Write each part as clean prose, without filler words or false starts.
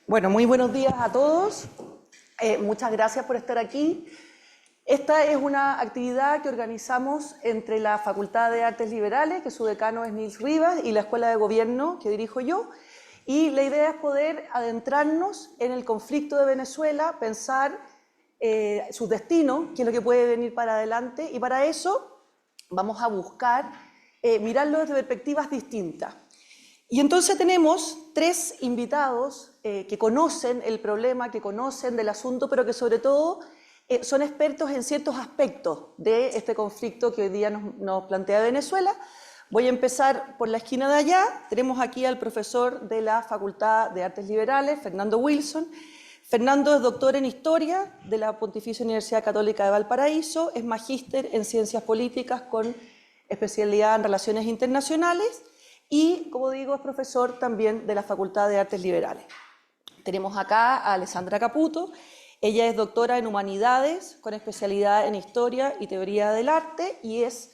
Bueno, muy buenos días a todos. Muchas gracias por estar aquí. Esta es una actividad que organizamos entre la Facultad de Artes Liberales, que su decano es Nils Rivas, y la Escuela de Gobierno, que dirijo yo. Y la idea es poder adentrarnos en el conflicto de Venezuela, pensar su destino, qué es lo que puede venir para adelante, y para eso vamos a buscar mirarlo desde perspectivas distintas. Y entonces tenemos tres invitados que conocen el problema, que conocen del asunto, pero que sobre todo son expertos en ciertos aspectos de este conflicto que hoy día nos plantea Venezuela. Voy a empezar por la esquina de allá. Tenemos aquí al profesor de la Facultad de Artes Liberales, Fernando Wilson. Fernando es doctor en Historia de la Pontificia Universidad Católica de Valparaíso, es magíster en Ciencias Políticas con especialidad en Relaciones Internacionales y, como digo, es profesor también de la Facultad de Artes Liberales. Tenemos acá a Alessandra Caputo. Ella es doctora en Humanidades con especialidad en Historia y Teoría del Arte y es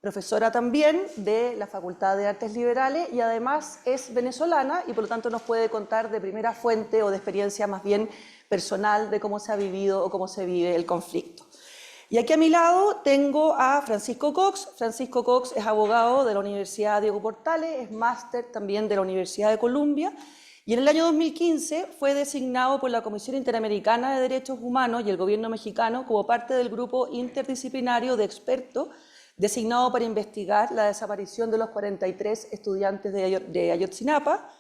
profesora también de la Facultad de Artes Liberales y además es venezolana y por lo tanto nos puede contar de primera fuente o de experiencia más bien personal de cómo se ha vivido o cómo se vive el conflicto. Y aquí a mi lado tengo a Francisco Cox. Francisco Cox es abogado de la Universidad Diego Portales, es máster también de la Universidad de Columbia y en el año 2015 fue designado por la Comisión Interamericana de Derechos Humanos y el gobierno mexicano como parte del grupo interdisciplinario de expertos designado para investigar la desaparición de los 43 estudiantes de Ayotzinapa.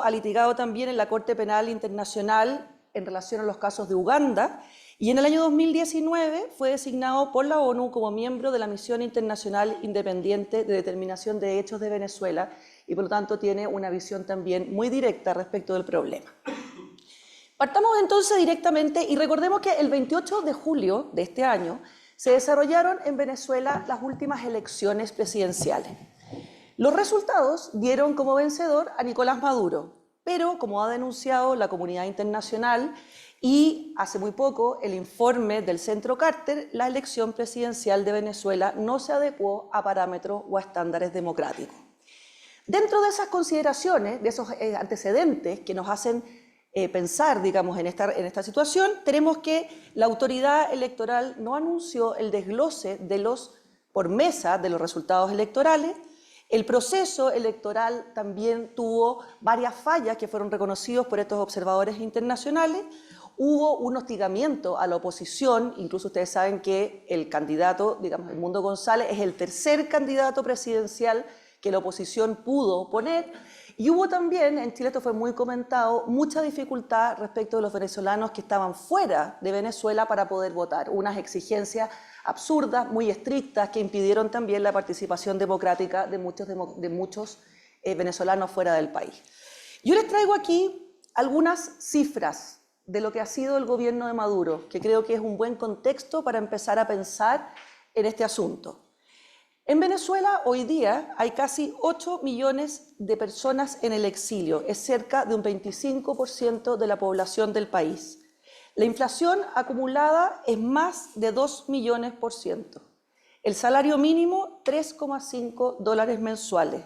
Ha litigado también en la Corte Penal Internacional en relación a los casos de Uganda y en el año 2019 fue designado por la ONU como miembro de la Misión Internacional Independiente de Determinación de Hechos de Venezuela y por lo tanto tiene una visión también muy directa respecto del problema. Partamos entonces directamente y recordemos que el 28 de julio de este año se desarrollaron en Venezuela las últimas elecciones presidenciales. Los resultados dieron como vencedor a Nicolás Maduro, pero como ha denunciado la comunidad internacional y hace muy poco el informe del Centro Carter, la elección presidencial de Venezuela no se adecuó a parámetros o a estándares democráticos. Dentro de esas consideraciones, de esos antecedentes que nos hacen pensar, digamos, en esta situación, tenemos que la autoridad electoral no anunció el desglose por mesa de los resultados electorales. El proceso electoral también tuvo varias fallas que fueron reconocidos por estos observadores internacionales. Hubo un hostigamiento a la oposición, incluso ustedes saben que el candidato, digamos, Edmundo González, es el tercer candidato presidencial que la oposición pudo poner. Y hubo también, en Chile esto fue muy comentado, mucha dificultad respecto de los venezolanos que estaban fuera de Venezuela para poder votar. Unas exigencias absurdas, muy estrictas, que impidieron también la participación democrática de muchos venezolanos fuera del país. Yo les traigo aquí algunas cifras de lo que ha sido el gobierno de Maduro, que creo que es un buen contexto para empezar a pensar en este asunto. En Venezuela hoy día hay casi 8 millones de personas en el exilio, es cerca de un 25% de la población del país. La inflación acumulada es más de 2 millones %. El salario mínimo, $3,5 mensuales.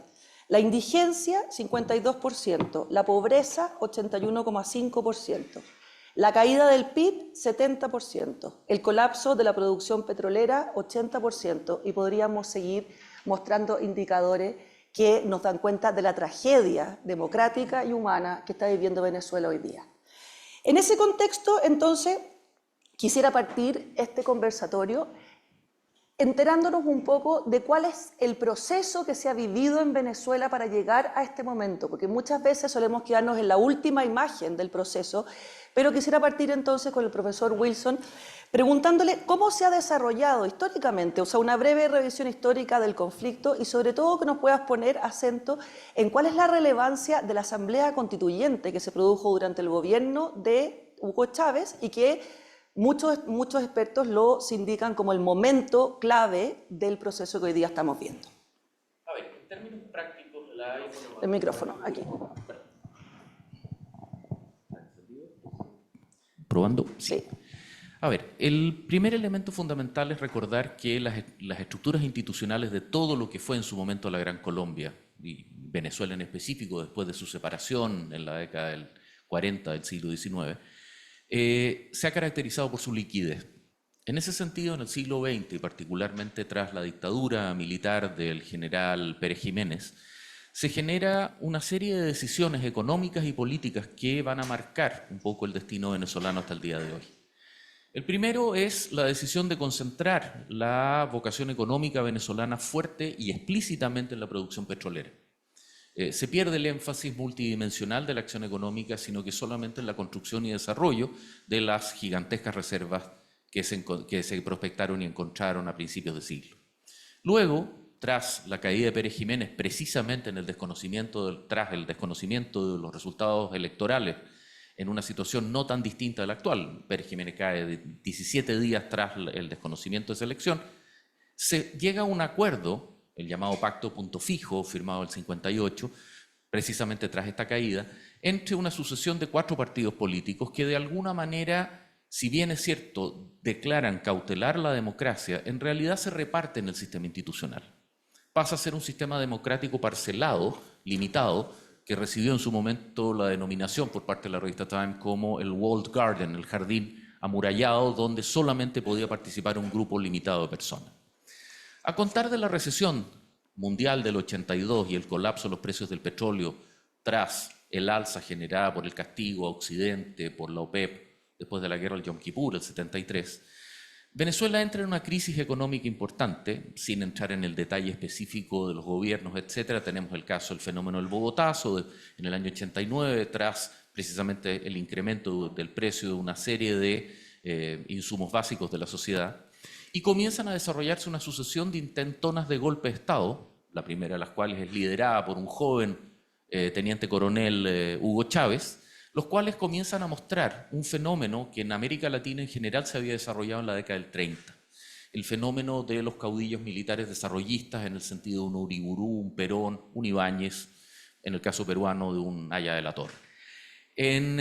La indigencia, 52%. La pobreza, 81,5%. La caída del PIB, 70%. El colapso de la producción petrolera, 80%. Y podríamos seguir mostrando indicadores que nos dan cuenta de la tragedia democrática y humana que está viviendo Venezuela hoy día. En ese contexto, entonces, quisiera partir este conversatorio enterándonos un poco de cuál es el proceso que se ha vivido en Venezuela para llegar a este momento, porque muchas veces solemos quedarnos en la última imagen del proceso, pero quisiera partir entonces con el profesor Wilson preguntándole cómo se ha desarrollado históricamente, o sea, una breve revisión histórica del conflicto y sobre todo que nos puedas poner acento en cuál es la relevancia de la Asamblea Constituyente que se produjo durante el gobierno de Hugo Chávez y que muchos expertos lo indican como el momento clave del proceso que hoy día estamos viendo. A ver, en términos prácticos, el micrófono, aquí. ¿Probando? Sí. A ver, el primer elemento fundamental es recordar que las estructuras institucionales de todo lo que fue en su momento la Gran Colombia, y Venezuela en específico, después de su separación en la década del 40 del siglo XIX, se ha caracterizado por su liquidez. En ese sentido, en el siglo XX, y particularmente tras la dictadura militar del general Pérez Jiménez, se genera una serie de decisiones económicas y políticas que van a marcar un poco el destino venezolano hasta el día de hoy. El primero es la decisión de concentrar la vocación económica venezolana fuerte y explícitamente en la producción petrolera. Se pierde el énfasis multidimensional de la acción económica, sino que solamente en la construcción y desarrollo de las gigantescas reservas que se prospectaron y encontraron a principios de siglo. Luego, tras la caída de Pérez Jiménez, precisamente tras el desconocimiento de los resultados electorales, en una situación no tan distinta de la actual, Pérez Jiménez cae 17 días tras el desconocimiento de esa elección, se llega a un acuerdo, el llamado Pacto Punto Fijo, firmado en el 58, precisamente tras esta caída, entre una sucesión de 4 partidos políticos que de alguna manera, si bien es cierto, declaran cautelar la democracia, en realidad se reparten el sistema institucional. Pasa a ser un sistema democrático parcelado, limitado, que recibió en su momento la denominación por parte de la revista Time como el Walled Garden, el jardín amurallado, donde solamente podía participar un grupo limitado de personas. A contar de la recesión mundial del 82 y el colapso de los precios del petróleo tras el alza generada por el castigo a Occidente, por la OPEP, después de la guerra del Yom Kippur, el 73, Venezuela entra en una crisis económica importante, sin entrar en el detalle específico de los gobiernos, etcétera. Tenemos el caso del fenómeno del Bogotazo en el año 89, tras precisamente el incremento del precio de una serie de insumos básicos de la sociedad, y comienzan a desarrollarse una sucesión de intentonas de golpe de Estado, la primera de las cuales es liderada por un joven teniente coronel Hugo Chávez, los cuales comienzan a mostrar un fenómeno que en América Latina en general se había desarrollado en la década del 30. El fenómeno de los caudillos militares desarrollistas en el sentido de un Uriburu, un Perón, un Ibáñez, en el caso peruano de un Haya de la Torre. En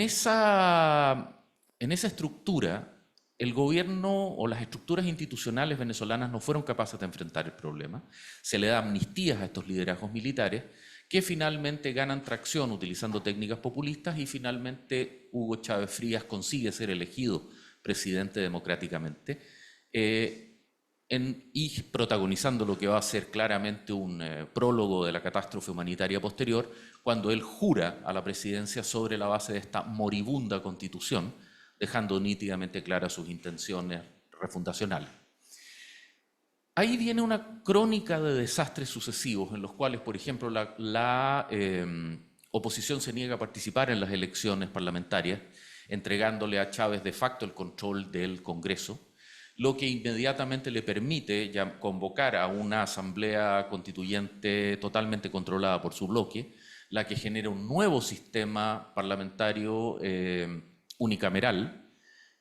esa estructura, el gobierno o las estructuras institucionales venezolanas no fueron capaces de enfrentar el problema. Se le da amnistías a estos liderazgos militares, que finalmente ganan tracción utilizando técnicas populistas y finalmente Hugo Chávez Frías consigue ser elegido presidente democráticamente y protagonizando lo que va a ser claramente un prólogo de la catástrofe humanitaria posterior, cuando él jura a la presidencia sobre la base de esta moribunda constitución, dejando nítidamente claras sus intenciones refundacionales. Ahí viene una crónica de desastres sucesivos en los cuales, por ejemplo, la oposición se niega a participar en las elecciones parlamentarias, entregándole a Chávez de facto el control del Congreso, lo que inmediatamente le permite ya convocar a una asamblea constituyente totalmente controlada por su bloque, la que genera un nuevo sistema parlamentario unicameral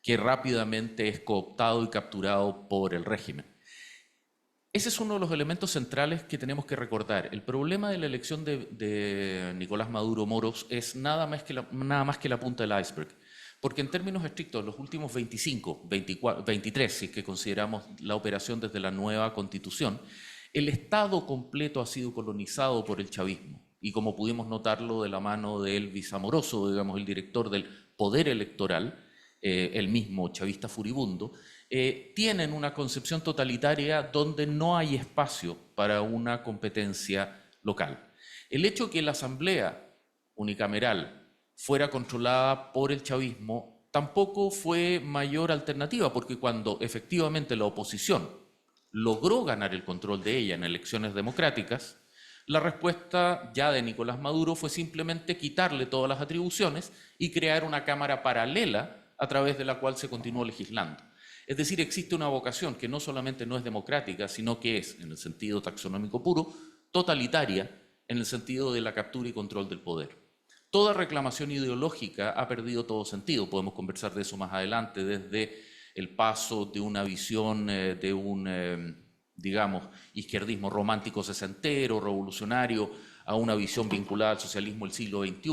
que rápidamente es cooptado y capturado por el régimen. Ese es uno de los elementos centrales que tenemos que recordar. El problema de la elección de Nicolás Maduro Moros es nada más que la punta del iceberg, porque en términos estrictos, los últimos 23, si es que consideramos la operación desde la nueva Constitución, el Estado completo ha sido colonizado por el chavismo, y como pudimos notarlo de la mano de Elvis Amoroso, digamos, el director del Poder Electoral, el mismo chavista furibundo, tienen una concepción totalitaria donde no hay espacio para una competencia local. El hecho que la asamblea unicameral fuera controlada por el chavismo tampoco fue mayor alternativa, porque cuando efectivamente la oposición logró ganar el control de ella en elecciones democráticas, la respuesta ya de Nicolás Maduro fue simplemente quitarle todas las atribuciones y crear una cámara paralela a través de la cual se continuó legislando. Es decir, existe una vocación que no solamente no es democrática, sino que es, en el sentido taxonómico puro, totalitaria, en el sentido de la captura y control del poder. Toda reclamación ideológica ha perdido todo sentido. Podemos conversar de eso más adelante, desde el paso de una visión de un, digamos, izquierdismo romántico sesentero, revolucionario, a una visión vinculada al socialismo del siglo XXI,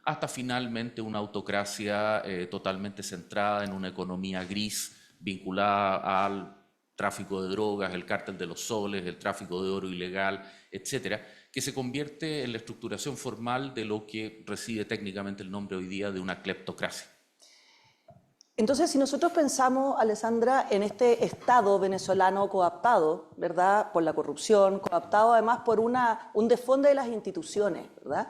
hasta finalmente una autocracia totalmente centrada en una economía gris, vinculada al tráfico de drogas, el cártel de los soles, el tráfico de oro ilegal, etcétera, que se convierte en la estructuración formal de lo que recibe técnicamente el nombre hoy día de una cleptocracia. Entonces, si nosotros pensamos, Alessandra, en este Estado venezolano coaptado, ¿verdad?, por la corrupción, coaptado además por un desfonde de las instituciones, ¿verdad?,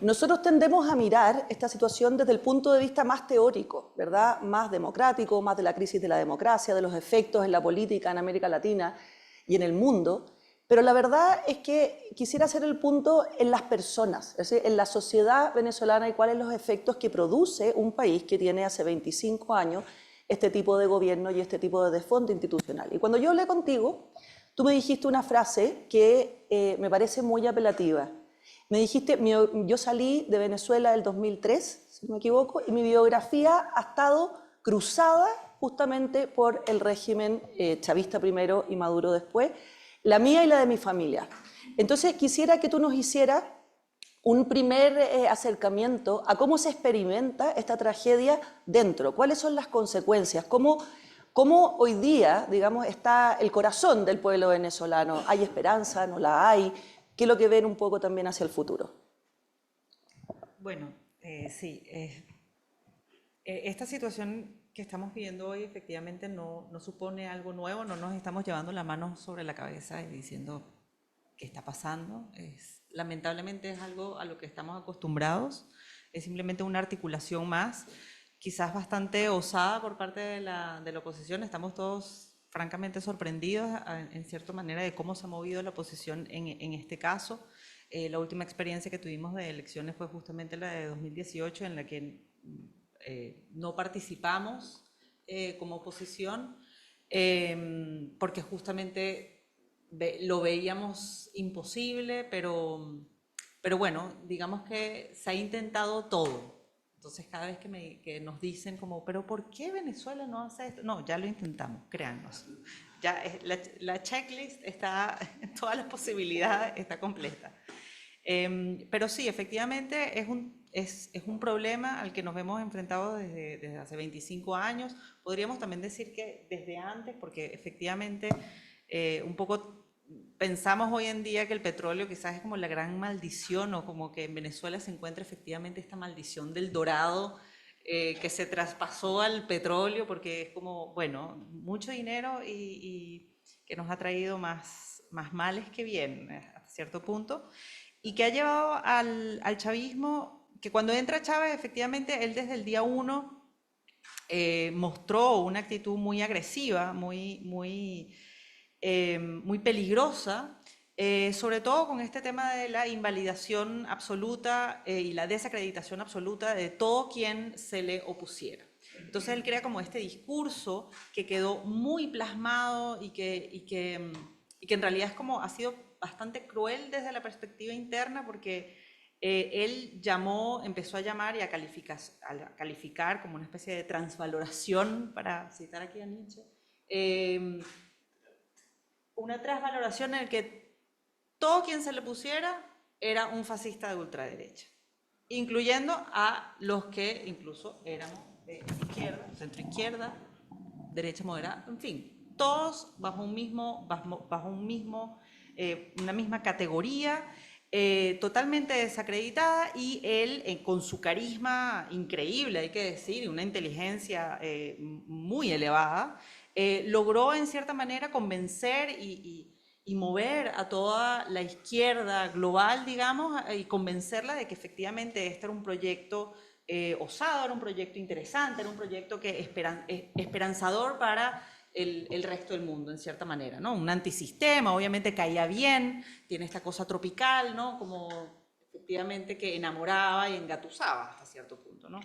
nosotros tendemos a mirar esta situación desde el punto de vista más teórico, ¿verdad?, más democrático, más de la crisis de la democracia, de los efectos en la política en América Latina y en el mundo. Pero la verdad es que quisiera hacer el punto en las personas, es decir, en la sociedad venezolana y cuáles son los efectos que produce un país que tiene hace 25 años este tipo de gobierno y este tipo de desfonde institucional. Y cuando yo hablé contigo, tú me dijiste una frase que me parece muy apelativa. Me dijiste, yo salí de Venezuela del 2003, si no me equivoco, y mi biografía ha estado cruzada justamente por el régimen chavista primero y Maduro después, la mía y la de mi familia. Entonces quisiera que tú nos hicieras un primer acercamiento a cómo se experimenta esta tragedia dentro, cuáles son las consecuencias, cómo hoy día, digamos, está el corazón del pueblo venezolano. ¿Hay esperanza? ¿No la hay? ¿Qué es lo que ven un poco también hacia el futuro? Bueno, sí, esta situación que estamos viviendo hoy efectivamente no supone algo nuevo, no nos estamos llevando la mano sobre la cabeza y diciendo qué está pasando. Lamentablemente es algo a lo que estamos acostumbrados, es simplemente una articulación más, quizás bastante osada por parte de la oposición. Estamos todos francamente sorprendidos en cierta manera de cómo se ha movido la oposición en este caso. La última experiencia que tuvimos de elecciones fue justamente la de 2018, en la que no participamos como oposición porque justamente lo veíamos imposible, pero bueno, digamos que se ha intentado todo. Entonces cada vez que nos dicen como, pero ¿por qué Venezuela no hace esto? No, ya lo intentamos, créannos. Ya la checklist está, todas las posibilidades está completa. Pero sí, efectivamente es un problema al que nos hemos enfrentado desde hace 25 años. Podríamos también decir que desde antes, porque efectivamente un poco pensamos hoy en día que el petróleo quizás es como la gran maldición, o como que en Venezuela se encuentra efectivamente esta maldición del dorado que se traspasó al petróleo, porque es como, bueno, mucho dinero y que nos ha traído más males que bien hasta cierto punto, y que ha llevado al chavismo, que cuando entra Chávez, efectivamente, él desde el día 1 mostró una actitud muy agresiva, muy peligrosa, sobre todo con este tema de la invalidación absoluta y la desacreditación absoluta de todo quien se le opusiera. Entonces él crea como este discurso que quedó muy plasmado y que en realidad es como, ha sido bastante cruel desde la perspectiva interna, porque él empezó a llamar y a calificar como una especie de transvaloración, para citar aquí a Nietzsche, una transvaloración en la que todo quien se le pusiera era un fascista de ultraderecha, incluyendo a los que incluso éramos de izquierda, centroizquierda, derecha moderada, en fin, todos bajo una misma categoría, totalmente desacreditada, y él con su carisma increíble, hay que decir, y una inteligencia muy elevada, logró en cierta manera convencer y mover a toda la izquierda global, digamos, y convencerla de que efectivamente este era un proyecto osado, era un proyecto interesante, era un proyecto esperanzador para el resto del mundo, en cierta manera, ¿no? Un antisistema, obviamente caía bien, tiene esta cosa tropical, ¿no? Como efectivamente que enamoraba y engatusaba hasta cierto punto, ¿no?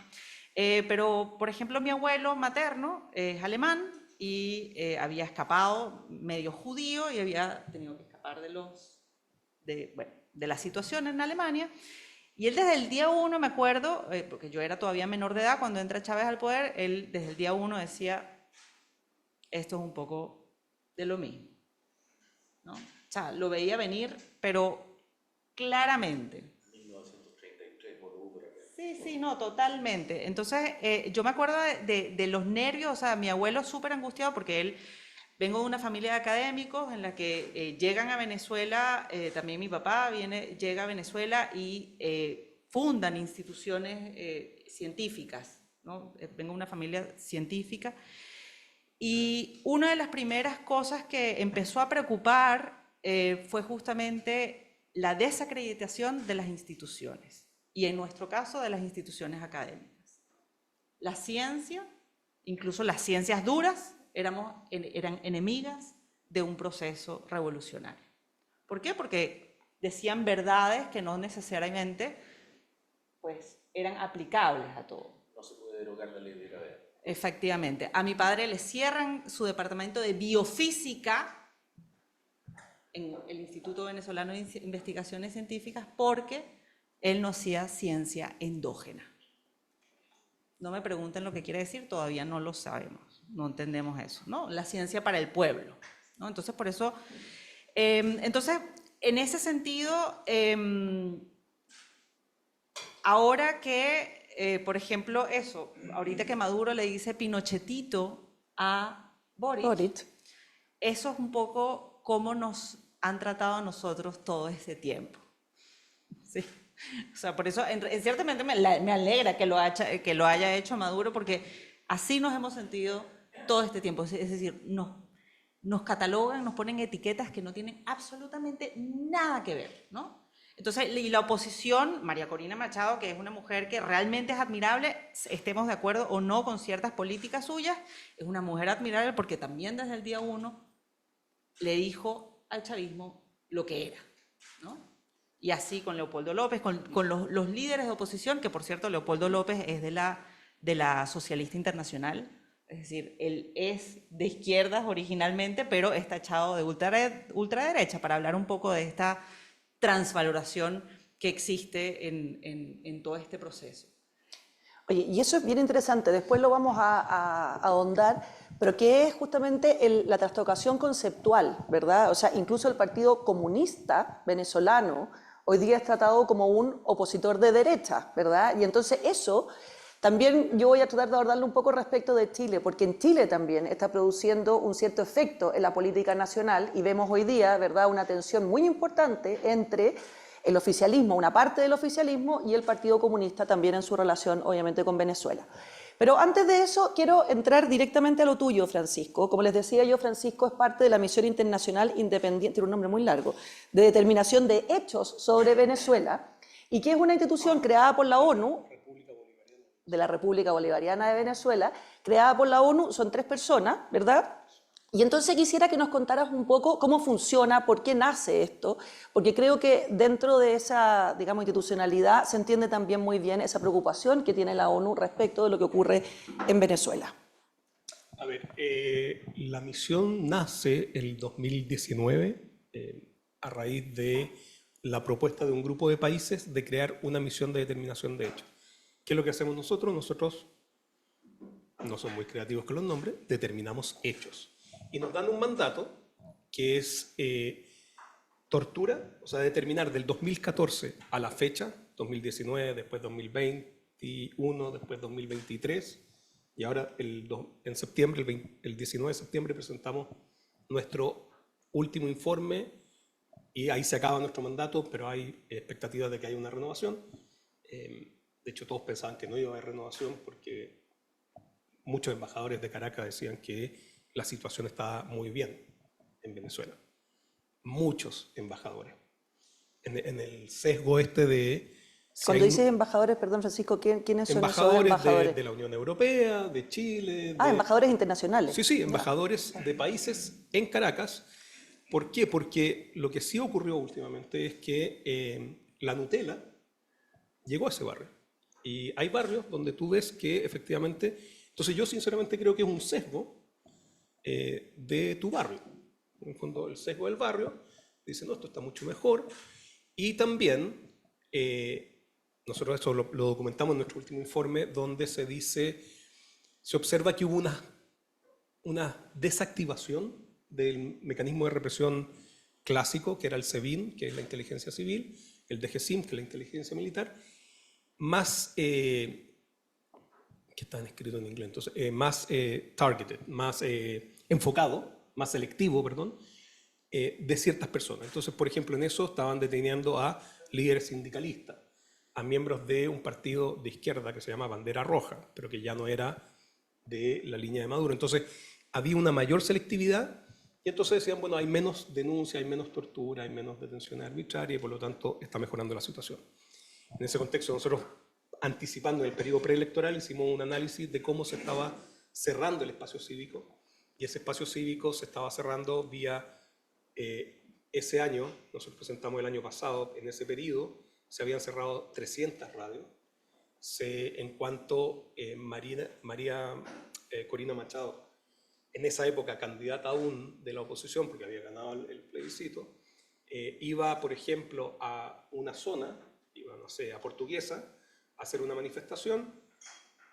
Pero, por ejemplo, mi abuelo materno es alemán y había escapado medio judío y había tenido que escapar de la situación en Alemania. Y él desde el día 1, me acuerdo, porque yo era todavía menor de edad cuando entra Chávez al poder, él desde el día 1 decía, esto es un poco de lo mismo, ¿no? O sea, lo veía venir, pero claramente. 1933, por acá. Sí, no, totalmente. Entonces, yo me acuerdo de los nervios, o sea, mi abuelo súper angustiado porque él Vengo de una familia de académicos en la que llegan a Venezuela, también mi papá llega a Venezuela y fundan instituciones científicas, ¿no? Vengo de una familia científica. Y una de las primeras cosas que empezó a preocupar fue justamente la desacreditación de las instituciones, y en nuestro caso de las instituciones académicas. La ciencia, incluso las ciencias duras, eran enemigas de un proceso revolucionario. ¿Por qué? Porque decían verdades que no necesariamente pues, eran aplicables a todo. No se puede derogar la ley de gravedad. Efectivamente. A mi padre le cierran su departamento de biofísica en el Instituto Venezolano de Investigaciones Científicas porque él no hacía ciencia endógena. No me pregunten lo que quiere decir, todavía no lo sabemos, no entendemos eso, ¿no? La ciencia para el pueblo, ¿no? Entonces, por eso, en ese sentido, ahora que, por ejemplo, eso, ahorita que Maduro le dice Pinochetito a Boric, eso es un poco cómo nos han tratado a nosotros todo este tiempo, ¿sí? O sea, por eso, ciertamente me alegra que lo haya hecho Maduro, porque así nos hemos sentido todo este tiempo. Es decir, nos catalogan, nos ponen etiquetas que no tienen absolutamente nada que ver, ¿no? Entonces, y la oposición, María Corina Machado, que es una mujer que realmente es admirable, estemos de acuerdo o no con ciertas políticas suyas, es una mujer admirable porque también desde el día 1 le dijo al chavismo lo que era, ¿no? Y así con Leopoldo López, con los líderes de oposición, que por cierto Leopoldo López es de la Socialista Internacional, es decir, él es de izquierdas originalmente, pero está echado de ultraderecha, para hablar un poco de esta transvaloración que existe en todo este proceso. Oye, y eso es bien interesante, después lo vamos a ahondar, pero que es justamente la trastocación conceptual, ¿verdad? O sea, incluso el Partido Comunista venezolano hoy día es tratado como un opositor de derecha, ¿verdad? Y entonces eso también yo voy a tratar de abordarlo un poco respecto de Chile, porque en Chile también está produciendo un cierto efecto en la política nacional y vemos hoy día, ¿verdad?, una tensión muy importante entre el oficialismo, una parte del oficialismo y el Partido Comunista también en su relación, obviamente, con Venezuela. Pero antes de eso, quiero entrar directamente a lo tuyo, Francisco. Como les decía yo, Francisco es parte de la Misión Internacional Independiente, tiene un nombre muy largo, de determinación de hechos sobre Venezuela, y que es una institución creada por la ONU, de la República Bolivariana de Venezuela, creada por la ONU, son 3 personas, ¿verdad? Y entonces quisiera que nos contaras un poco cómo funciona, por qué nace esto, porque creo que dentro de esa, digamos, institucionalidad se entiende también muy bien esa preocupación que tiene la ONU respecto de lo que ocurre en Venezuela. A ver, la misión nace el 2019 a raíz de la propuesta de un grupo de países de crear una misión de determinación de hechos. ¿Qué es lo que hacemos nosotros? Nosotros no somos muy creativos con los nombres, determinamos hechos. Y nos dan un mandato que es tortura, o sea, determinar del 2014 a la fecha, 2019, después 2021, después 2023, y ahora en septiembre, el 19 de septiembre presentamos nuestro último informe y ahí se acaba nuestro mandato, pero hay expectativas de que haya una renovación. De hecho, todos pensaban que no iba a haber renovación porque muchos embajadores de Caracas decían que la situación está muy bien en Venezuela. Muchos embajadores. En el sesgo este de... Cuando dices embajadores, perdón Francisco, ¿quiénes son esos embajadores? De la Unión Europea, de Chile. Embajadores internacionales. Sí, embajadores de países en Caracas. ¿Por qué? Porque lo que sí ocurrió últimamente es que la Nutella llegó a ese barrio. Y hay barrios donde tú ves que efectivamente... Entonces yo sinceramente creo que es un sesgo de tu barrio. En el fondo, el sesgo del barrio dice, no, esto está mucho mejor. Y también, nosotros eso lo documentamos en nuestro último informe, donde se observa que hubo una desactivación del mecanismo de represión clásico, que era el SEBIN, que es la inteligencia civil, el DGCIM, que es la inteligencia militar, más, que están escritos en inglés, entonces, más targeted, más enfocado más selectivo, perdón, de ciertas personas. Entonces, por ejemplo, en eso estaban deteniendo a líderes sindicalistas, a miembros de un partido de izquierda que se llama Bandera Roja, pero que ya no era de la línea de Maduro. Entonces, había una mayor selectividad y entonces decían, bueno, hay menos denuncia, hay menos tortura, hay menos detenciones arbitrarias y por lo tanto está mejorando la situación. En ese contexto, nosotros, anticipando el periodo preelectoral, hicimos un análisis de cómo se estaba cerrando el espacio cívico y ese espacio cívico se estaba cerrando vía ese año, nosotros presentamos el año pasado, en ese periodo se habían cerrado 300 radios. En cuanto María Corina Machado, en esa época candidata aún de la oposición, porque había ganado el plebiscito, iba, por ejemplo, a una zona, iba, no sé, a Portuguesa, a hacer una manifestación,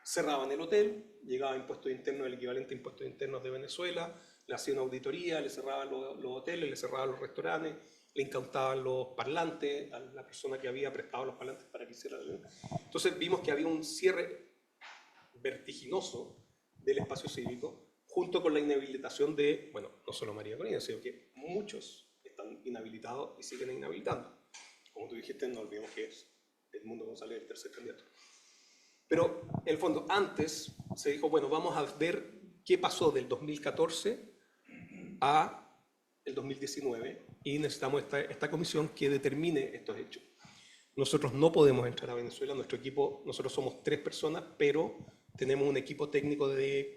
cerraban el hotel, llegaba impuestos internos, el equivalente a impuestos internos de Venezuela, le hacían una auditoría, le cerraban los hoteles, le cerraban los restaurantes, le incautaban los parlantes a la persona que había prestado los parlantes para que hiciera. Entonces vimos que había un cierre vertiginoso del espacio cívico, junto con la inhabilitación de, bueno, no solo María Corina, sino que muchos están inhabilitados y siguen inhabilitando. Como tú dijiste, no olvidemos que es Edmundo González el tercer candidato. Pero, en el fondo, antes se dijo, bueno, vamos a ver qué pasó del 2014 a el 2019 y necesitamos esta comisión que determine estos hechos. Nosotros no podemos entrar a Venezuela, nuestro equipo, nosotros somos 3 personas, pero tenemos un equipo técnico de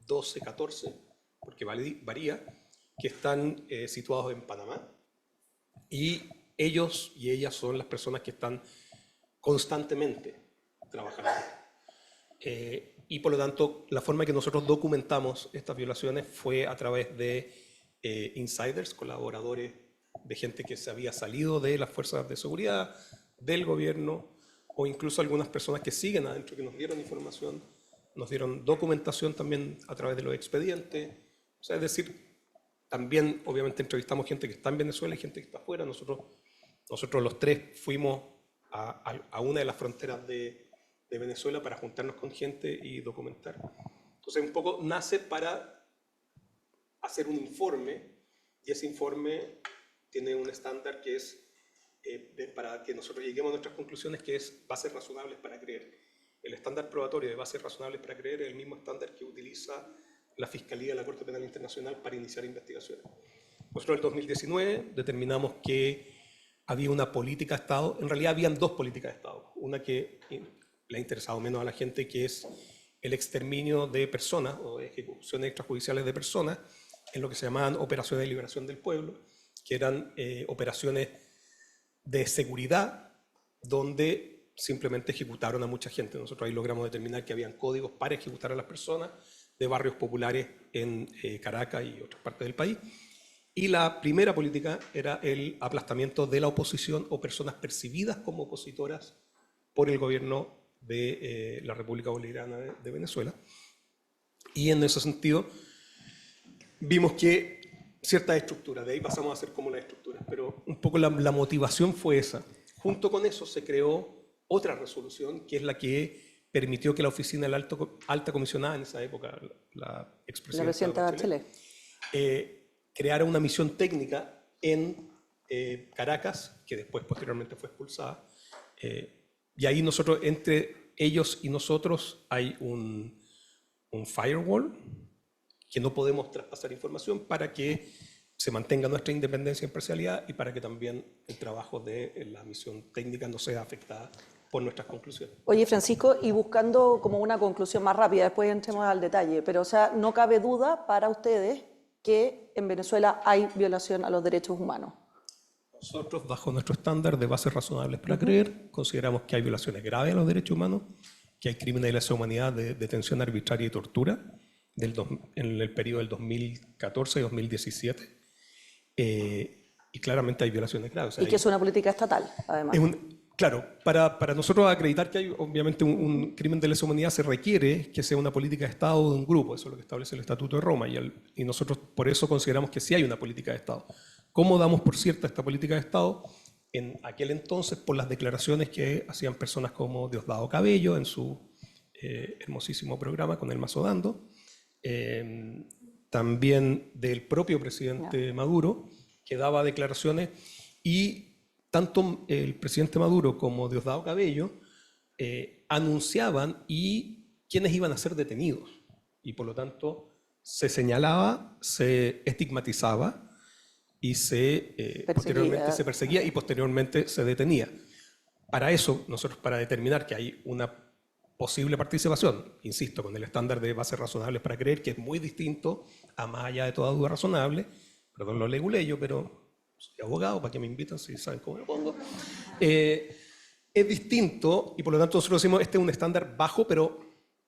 12, 14, porque varía, que están situados en Panamá y ellos y ellas son las personas que están constantemente trabajando. Y por lo tanto, la forma en que nosotros documentamos estas violaciones fue a través de insiders, colaboradores de gente que se había salido de las fuerzas de seguridad, del gobierno, o incluso algunas personas que siguen adentro, que nos dieron información, nos dieron documentación también a través de los expedientes. O sea, es decir, también obviamente entrevistamos gente que está en Venezuela y gente que está afuera. Nosotros los 3 fuimos a una de las fronteras de Venezuela para juntarnos con gente y documentar. Entonces, un poco nace para hacer un informe y ese informe tiene un estándar que es para que nosotros lleguemos a nuestras conclusiones, que es bases razonables para creer. El estándar probatorio de bases razonables para creer es el mismo estándar que utiliza la Fiscalía de la Corte Penal Internacional para iniciar investigaciones. Nosotros en el 2019 determinamos que había una política de Estado, en realidad habían 2 políticas de Estado, una que le ha interesado menos a la gente, que es el exterminio de personas o ejecuciones extrajudiciales de personas en lo que se llamaban operaciones de liberación del pueblo, que eran operaciones de seguridad donde simplemente ejecutaron a mucha gente. Nosotros ahí logramos determinar que habían códigos para ejecutar a las personas de barrios populares en Caracas y otras partes del país. Y la primera política era el aplastamiento de la oposición o personas percibidas como opositoras por el gobierno de la República Bolivariana de Venezuela. Y en ese sentido vimos que ciertas estructuras, de ahí pasamos a hacer como las estructuras, pero un poco la motivación fue esa. Junto con eso se creó otra resolución, que es la que permitió que la oficina de la alta comisionada en esa época, la expresidenta Bachelet, creara una misión técnica en Caracas, que después posteriormente fue expulsada. Y ahí nosotros, entre ellos y nosotros, hay un firewall que no podemos traspasar información para que se mantenga nuestra independencia e imparcialidad y para que también el trabajo de la misión técnica no sea afectada por nuestras conclusiones. Oye, Francisco, y buscando como una conclusión más rápida, después entremos al detalle, pero o sea, no cabe duda para ustedes que en Venezuela hay violación a los derechos humanos. Nosotros, bajo nuestro estándar de bases razonables para creer, consideramos que hay violaciones graves a los derechos humanos, que hay crímenes de lesa humanidad, de detención arbitraria y tortura en el periodo del 2014 y 2017. Y claramente hay violaciones graves. O sea, y que es una política estatal, además. Claro, para nosotros acreditar que hay obviamente un crimen de lesa humanidad se requiere que sea una política de Estado o de un grupo, eso es lo que establece el Estatuto de Roma, y nosotros por eso consideramos que sí hay una política de Estado. ¿Cómo damos por cierta esta política de Estado? En aquel entonces, por las declaraciones que hacían personas como Diosdado Cabello en su hermosísimo programa con el Mazo Dando, también del propio presidente Maduro, que daba declaraciones, y tanto el presidente Maduro como Diosdado Cabello anunciaban quiénes iban a ser detenidos, y por lo tanto se señalaba, se estigmatizaba y posteriormente se perseguía y posteriormente se detenía. Para eso, nosotros, para determinar que hay una posible participación, insisto, con el estándar de bases razonables para creer, que es muy distinto a más allá de toda duda razonable, perdón lo leguleyo, pero soy abogado, ¿para qué me invitan si saben cómo lo pongo? Es distinto, y por lo tanto nosotros decimos, este es un estándar bajo, pero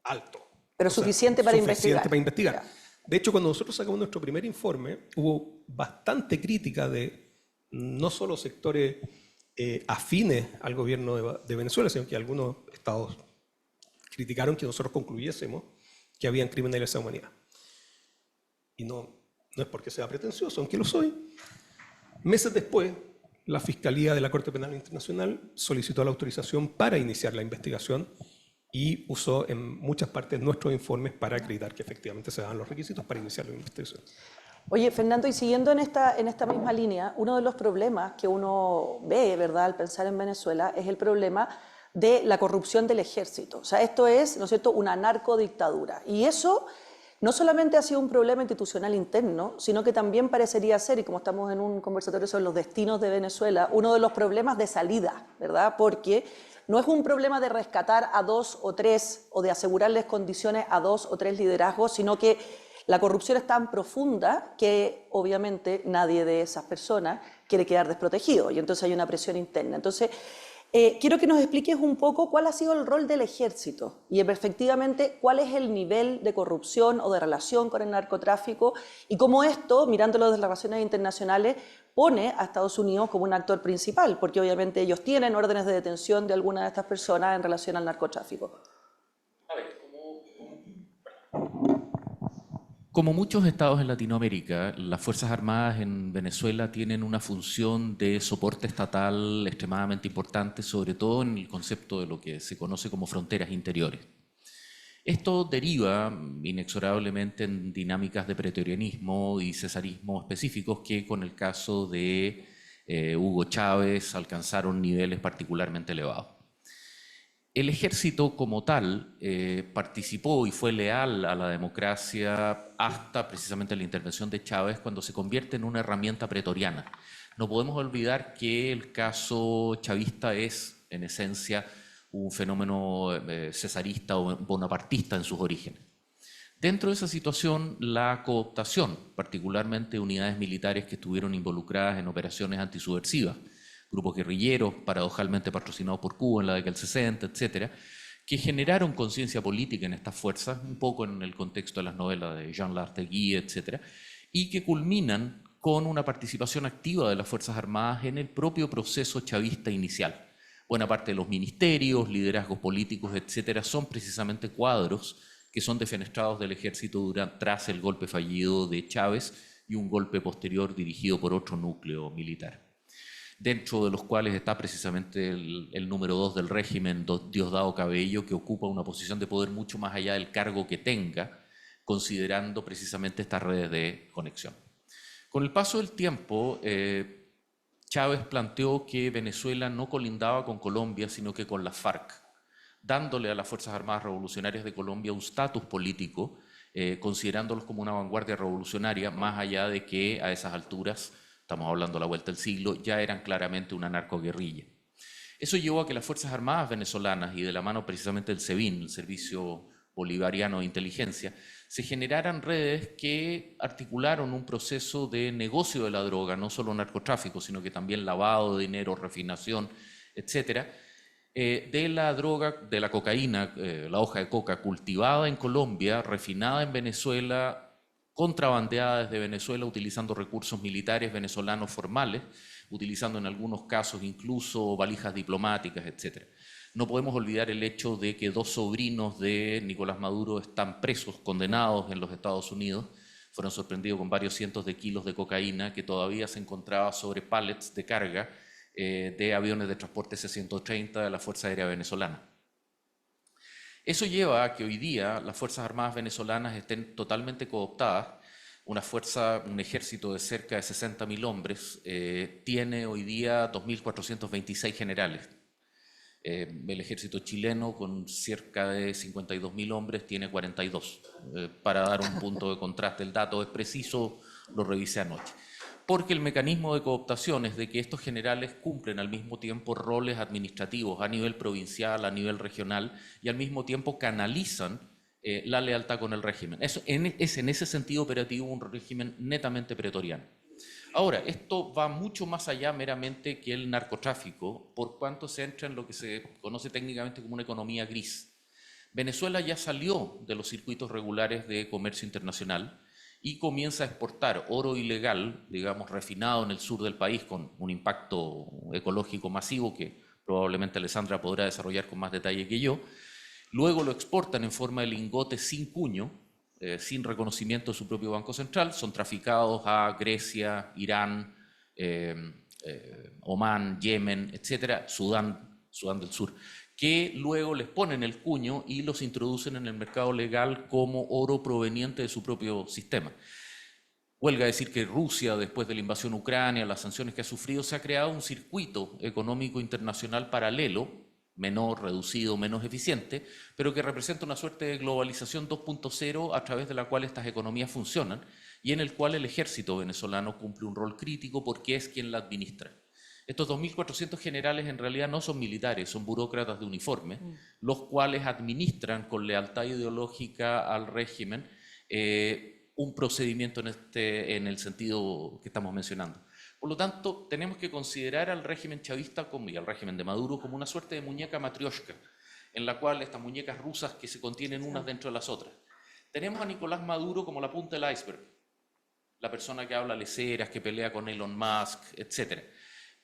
alto. Pero suficiente para investigar. Suficiente para investigar. De hecho, cuando nosotros sacamos nuestro primer informe, hubo bastante crítica de no solo sectores afines al gobierno de Venezuela, sino que algunos estados criticaron que nosotros concluyésemos que habían crímenes de lesa humanidad. Y no es porque sea pretencioso, aunque lo soy. Meses después, la Fiscalía de la Corte Penal Internacional solicitó la autorización para iniciar la investigación y usó en muchas partes nuestros informes para acreditar que efectivamente se daban los requisitos para iniciar la investigación. Oye, Fernando, y siguiendo en esta misma línea, uno de los problemas que uno ve, ¿verdad?, al pensar en Venezuela, es el problema de la corrupción del ejército. O sea, esto es, ¿no es cierto?, una narcodictadura. Y eso no solamente ha sido un problema institucional interno, sino que también parecería ser, y como estamos en un conversatorio sobre los destinos de Venezuela, uno de los problemas de salida, ¿verdad? Porque no es un problema de rescatar a 2 o 3 o de asegurarles condiciones a 2 o 3 liderazgos, sino que la corrupción es tan profunda que obviamente nadie de esas personas quiere quedar desprotegido y entonces hay una presión interna. Entonces, quiero que nos expliques un poco cuál ha sido el rol del ejército y efectivamente cuál es el nivel de corrupción o de relación con el narcotráfico y cómo esto, mirándolo desde las relaciones internacionales, pone a Estados Unidos como un actor principal, porque obviamente ellos tienen órdenes de detención de algunas de estas personas en relación al narcotráfico. A ver, como muchos estados en Latinoamérica, las Fuerzas Armadas en Venezuela tienen una función de soporte estatal extremadamente importante, sobre todo en el concepto de lo que se conoce como fronteras interiores. Esto deriva inexorablemente en dinámicas de pretorianismo y cesarismo específicos que con el caso de Hugo Chávez alcanzaron niveles particularmente elevados. El ejército como tal participó y fue leal a la democracia hasta precisamente la intervención de Chávez, cuando se convierte en una herramienta pretoriana. No podemos olvidar que el caso chavista es, en esencia, un fenómeno cesarista o bonapartista en sus orígenes. Dentro de esa situación, la cooptación, particularmente unidades militares que estuvieron involucradas en operaciones antisubversivas, grupos guerrilleros, paradojalmente patrocinados por Cuba en la década del 60, etcétera, que generaron conciencia política en estas fuerzas, un poco en el contexto de las novelas de Jean Lartegui, etcétera, y que culminan con una participación activa de las Fuerzas Armadas en el propio proceso chavista inicial. Buena parte de los ministerios, liderazgos políticos, etcétera, son precisamente cuadros que son defenestrados del ejército tras el golpe fallido de Chávez y un golpe posterior dirigido por otro núcleo militar, dentro de los cuales está precisamente el número 2 del régimen, Diosdado Cabello, que ocupa una posición de poder mucho más allá del cargo que tenga, considerando precisamente estas redes de conexión. Con el paso del tiempo, Chávez planteó que Venezuela no colindaba con Colombia, sino que con las FARC, dándole a las Fuerzas Armadas Revolucionarias de Colombia un estatus político, considerándolos como una vanguardia revolucionaria, más allá de que a esas alturas, estamos hablando a la vuelta del siglo, ya eran claramente una narcoguerrilla. Eso llevó a que las Fuerzas Armadas venezolanas, y de la mano precisamente del SEBIN, el Servicio Bolivariano de Inteligencia, se generaran redes que articularon un proceso de negocio de la droga, no solo narcotráfico, sino que también lavado de dinero, refinación, etcétera, de la droga, de la cocaína, la hoja de coca cultivada en Colombia, refinada en Venezuela, contrabandeada desde Venezuela utilizando recursos militares venezolanos formales, utilizando en algunos casos incluso valijas diplomáticas, etcétera. No podemos olvidar el hecho de que 2 sobrinos de Nicolás Maduro están presos, condenados en los Estados Unidos. Fueron sorprendidos con varios cientos de kilos de cocaína que todavía se encontraba sobre pallets de carga de aviones de transporte C-130 de la Fuerza Aérea Venezolana. Eso lleva a que hoy día las Fuerzas Armadas venezolanas estén totalmente cooptadas una fuerza, un ejército de cerca de 60.000 hombres, tiene hoy día 2.426 generales. El ejército chileno, con cerca de 52.000 hombres, tiene 42. Para dar un punto de contraste, el dato es preciso, lo revisé anoche. Porque el mecanismo de cooptación es de que estos generales cumplen al mismo tiempo roles administrativos a nivel provincial, a nivel regional, y al mismo tiempo canalizan la lealtad con el régimen. Es en ese sentido operativo un régimen netamente pretoriano. Ahora, esto va mucho más allá meramente que el narcotráfico, por cuanto se entra en lo que se conoce técnicamente como una economía gris. Venezuela ya salió de los circuitos regulares de comercio internacional y comienza a exportar oro ilegal, digamos, refinado en el sur del país con un impacto ecológico masivo que probablemente Alessandra podrá desarrollar con más detalle que yo. Luego lo exportan en forma de lingotes sin cuño, sin reconocimiento de su propio Banco Central, son traficados a Grecia, Irán, Omán, Yemen, etcétera, Sudán del Sur, que luego les ponen el cuño y los introducen en el mercado legal como oro proveniente de su propio sistema. Huelga decir que Rusia, después de la invasión a Ucrania, las sanciones que ha sufrido, se ha creado un circuito económico internacional paralelo, menor, reducido, menos eficiente, pero que representa una suerte de globalización 2.0 a través de la cual estas economías funcionan y en el cual el ejército venezolano cumple un rol crítico porque es quien la administra. Estos 2.400 generales en realidad no son militares, son burócratas de uniforme, los cuales administran con lealtad ideológica al régimen un procedimiento en el sentido que estamos mencionando. Por lo tanto, tenemos que considerar al régimen chavista y al régimen de Maduro como una suerte de muñeca matrioshka, en la cual estas muñecas rusas que se contienen unas dentro de las otras. Tenemos a Nicolás Maduro como la punta del iceberg, la persona que habla leceras, que pelea con Elon Musk, etc.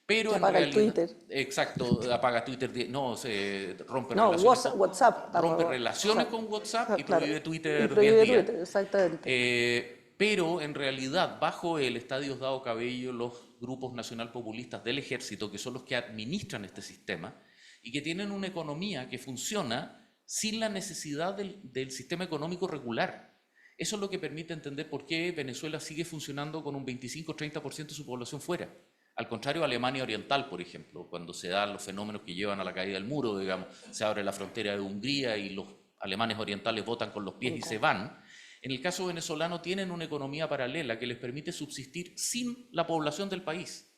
Pero Que en apaga el realidad, Twitter. exacto, apaga Twitter, no, se rompe No, relaciones, WhatsApp. rompe relaciones con WhatsApp y Claro. prohíbe Twitter Y 10 prohíbe días. Twitter, exactamente. Pero en realidad, bajo él está Diosdado Cabello, los grupos nacional populistas del ejército, que son los que administran este sistema y que tienen una economía que funciona sin la necesidad del sistema económico regular. Eso es lo que permite entender por qué Venezuela sigue funcionando con un 25-30% de su población fuera. Al contrario, Alemania Oriental, por ejemplo, cuando se dan los fenómenos que llevan a la caída del muro, digamos, se abre la frontera de Hungría y los alemanes orientales votan con los pies y se van. En el caso venezolano tienen una economía paralela que les permite subsistir sin la población del país,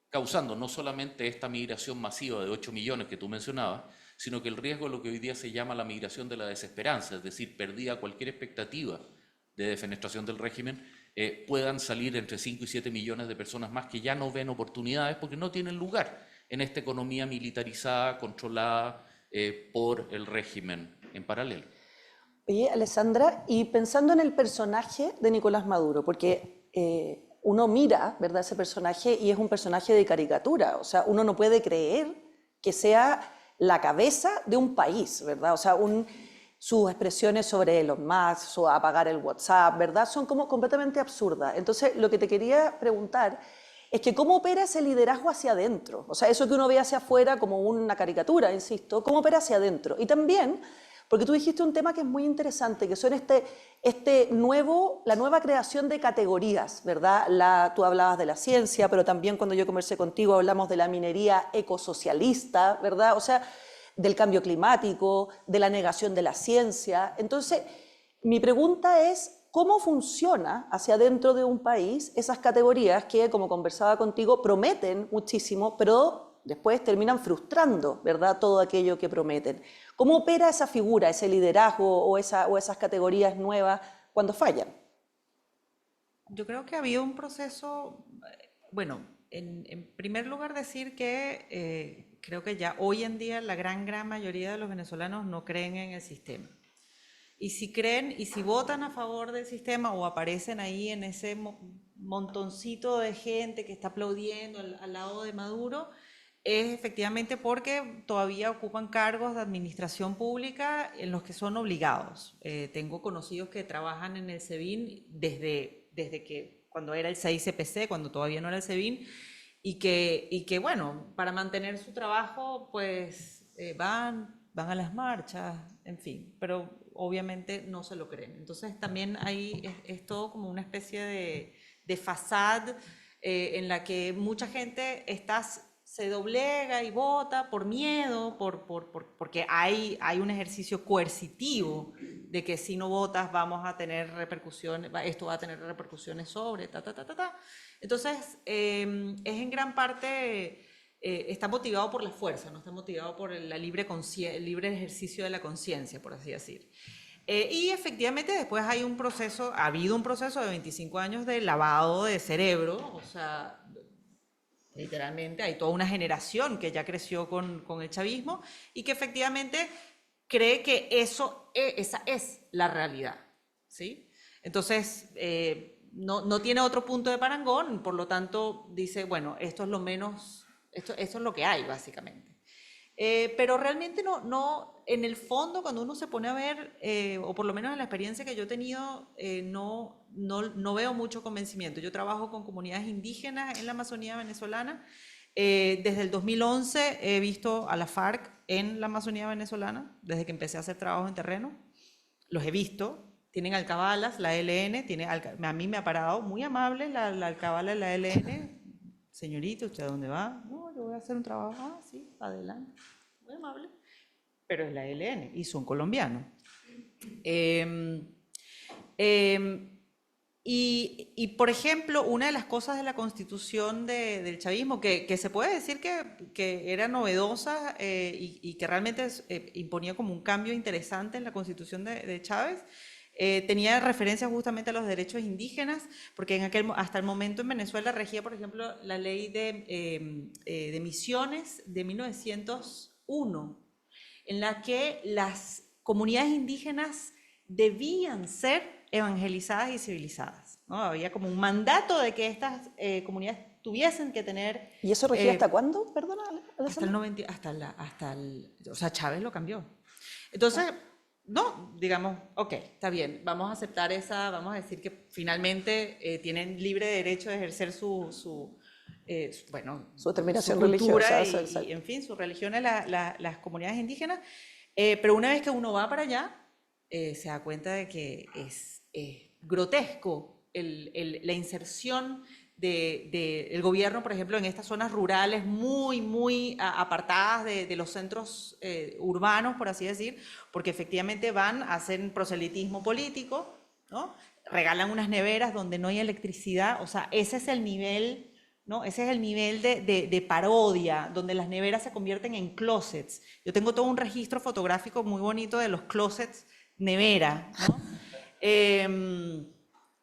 causando no solamente esta migración masiva de 8 millones que tú mencionabas, sino que el riesgo de lo que hoy día se llama la migración de la desesperanza, es decir, perdida cualquier expectativa de defenestración del régimen, puedan salir entre 5 y 7 millones de personas más que ya no ven oportunidades porque no tienen lugar en esta economía militarizada, controlada por el régimen en paralelo. Oye, Alessandra, y pensando en el personaje de Nicolás Maduro, porque uno mira, ¿verdad?, ese personaje y es un personaje de caricatura, o sea, uno no puede creer que sea la cabeza de un país, ¿verdad? O sea, sus expresiones sobre Elon Musk, su apagar el WhatsApp, ¿verdad?, son como completamente absurdas. Entonces, lo que te quería preguntar es que cómo opera ese liderazgo hacia adentro, o sea, eso que uno ve hacia afuera como una caricatura, insisto, cómo opera hacia adentro. Y también, porque tú dijiste un tema que es muy interesante, que son la nueva creación de categorías, ¿verdad? Tú hablabas de la ciencia, pero también cuando yo conversé contigo hablamos de la minería ecosocialista, ¿verdad? O sea, del cambio climático, de la negación de la ciencia. Entonces, mi pregunta es, ¿cómo funciona hacia adentro de un país esas categorías que, como conversaba contigo, prometen muchísimo, pero después terminan frustrando, ¿verdad?, todo aquello que prometen? ¿Cómo opera esa figura, ese liderazgo o esas categorías nuevas cuando fallan? Yo creo que ha habido un proceso, bueno, en primer lugar decir que creo que ya hoy en día la gran mayoría de los venezolanos no creen en el sistema. Y si creen y si votan a favor del sistema o aparecen ahí en ese montoncito de gente que está aplaudiendo al lado de Maduro, es efectivamente porque todavía ocupan cargos de administración pública en los que son obligados. Tengo conocidos que trabajan en el SEBIN desde que cuando era el 6CPC, cuando todavía no era el SEBIN, y que bueno, para mantener su trabajo, pues van a las marchas, en fin. Pero obviamente no se lo creen. Entonces también ahí es todo como una especie de fasad en la que mucha gente se doblega y vota por miedo, porque hay un ejercicio coercitivo de que si no votas vamos a tener repercusiones, esto va a tener repercusiones sobre, Entonces, es en gran parte, está motivado por la fuerza, no está motivado por el libre ejercicio de la conciencia, por así decir. Y efectivamente después ha habido un proceso de 25 años de lavado de cerebro, o sea, literalmente hay toda una generación que ya creció con el chavismo y que efectivamente cree que esa es la realidad, ¿sí? Entonces, no tiene otro punto de parangón, por lo tanto dice, bueno, esto es lo menos, esto es lo que hay básicamente. Pero realmente en el fondo cuando uno se pone a ver, o por lo menos en la experiencia que yo he tenido, no veo mucho convencimiento. Yo trabajo con comunidades indígenas en la Amazonía venezolana. Desde el 2011 he visto a la FARC en la Amazonía venezolana, desde que empecé a hacer trabajo en terreno. Los he visto. Tienen alcabalas, la ELN, a mí me ha parado muy amable la alcabala de la ELN. Señorita, ¿usted a dónde va? No, yo voy a hacer un trabajo. Ah, sí, adelante. Muy amable. Pero es la ELN y son colombianos. Y, por ejemplo, una de las cosas de la constitución del chavismo que se puede decir que era novedosa y que realmente imponía como un cambio interesante en la constitución de Chávez, tenía referencia justamente a los derechos indígenas, porque hasta el momento en Venezuela regía, por ejemplo, la ley de misiones de 1901, en la que las comunidades indígenas debían ser evangelizadas y civilizadas, ¿no? Había como un mandato de que estas comunidades tuviesen que tener... ¿Y eso regía hasta cuándo? Perdona, hasta el 90, o sea, Chávez lo cambió. Entonces... No, digamos, ok, está bien, vamos a aceptar vamos a decir que finalmente tienen libre derecho de ejercer su determinación cultura religiosa, y, en fin, su religión las comunidades indígenas, pero una vez que uno va para allá, se da cuenta de que es grotesco la inserción del gobierno, por ejemplo, en estas zonas rurales muy apartadas de los centros urbanos, por así decir, porque efectivamente van a hacer proselitismo político, ¿no? Regalan unas neveras donde no hay electricidad, o sea, ese es el nivel, ¿no? Ese es el nivel de parodia, donde las neveras se convierten en closets. Yo tengo todo un registro fotográfico muy bonito de los closets nevera, ¿no?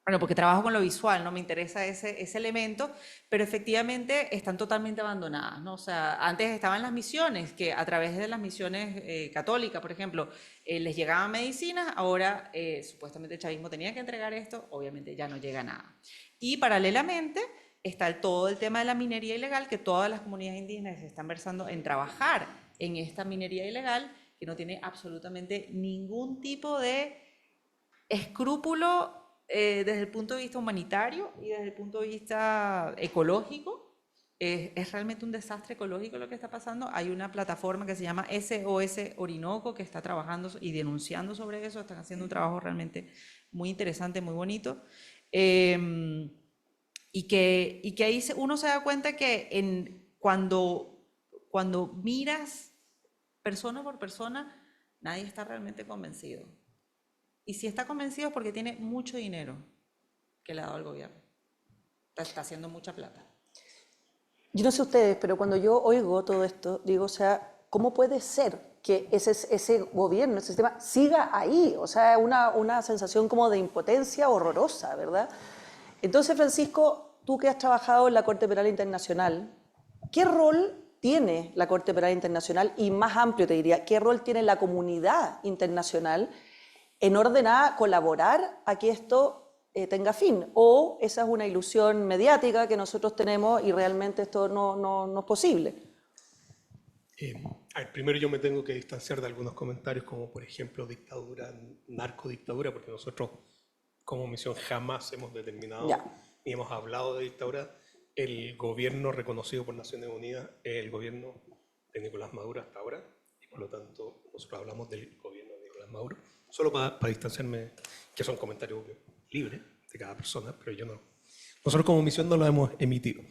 Bueno, porque trabajo con lo visual, ¿no? Me interesa ese elemento, pero efectivamente están totalmente abandonadas, ¿no? O sea, antes estaban las misiones, que a través de las misiones católicas, por ejemplo, les llegaban medicinas, ahora supuestamente el chavismo tenía que entregar esto, obviamente ya no llega nada. Y paralelamente está todo el tema de la minería ilegal, que todas las comunidades indígenas se están versando en trabajar en esta minería ilegal, que no tiene absolutamente ningún tipo de escrúpulo desde el punto de vista humanitario y desde el punto de vista ecológico. Es realmente un desastre ecológico lo que está pasando. Hay una plataforma que se llama SOS Orinoco que está trabajando y denunciando sobre eso. Están haciendo un trabajo realmente muy interesante, muy bonito. Y que ahí uno se da cuenta que cuando miras persona por persona, nadie está realmente convencido. Y si está convencido es porque tiene mucho dinero que le ha dado el gobierno. Está haciendo mucha plata. Yo no sé ustedes, pero cuando yo oigo todo esto, digo, o sea, ¿cómo puede ser que ese gobierno, ese sistema, siga ahí? O sea, una sensación como de impotencia horrorosa, ¿verdad? Entonces, Francisco, tú que has trabajado en la Corte Penal Internacional, ¿qué rol tiene la Corte Penal Internacional? Y más amplio te diría, ¿qué rol tiene la comunidad internacional en orden a colaborar a que esto tenga fin? ¿O esa es una ilusión mediática que nosotros tenemos y realmente esto no es posible? Primero yo me tengo que distanciar de algunos comentarios como por ejemplo dictadura, narcodictadura, porque nosotros como misión jamás hemos determinado ni hemos hablado de dictadura. El gobierno reconocido por Naciones Unidas es el gobierno de Nicolás Maduro hasta ahora, y por lo tanto nosotros hablamos del gobierno de Nicolás Maduro. solo para distanciarme, que son comentarios libres de cada persona, pero yo no. Nosotros como misión no lo hemos emitido.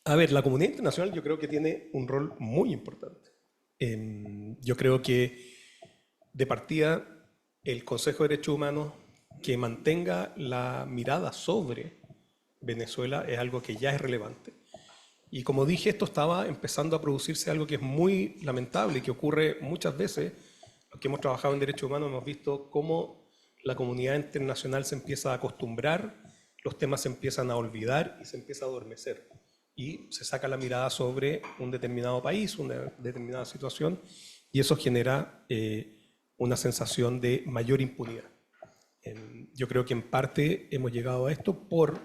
A ver, la comunidad internacional yo creo que tiene un rol muy importante. Yo creo que de partida el Consejo de Derechos Humanos que mantenga la mirada sobre Venezuela es algo que ya es relevante. Y como dije, esto estaba empezando a producirse algo que es muy lamentable y que ocurre muchas veces. Los que hemos trabajado en derechos humanos hemos visto cómo la comunidad internacional se empieza a acostumbrar, los temas se empiezan a olvidar y se empieza a adormecer. Y se saca la mirada sobre un determinado país, una determinada situación, y eso genera una sensación de mayor impunidad. Yo creo que en parte hemos llegado a esto por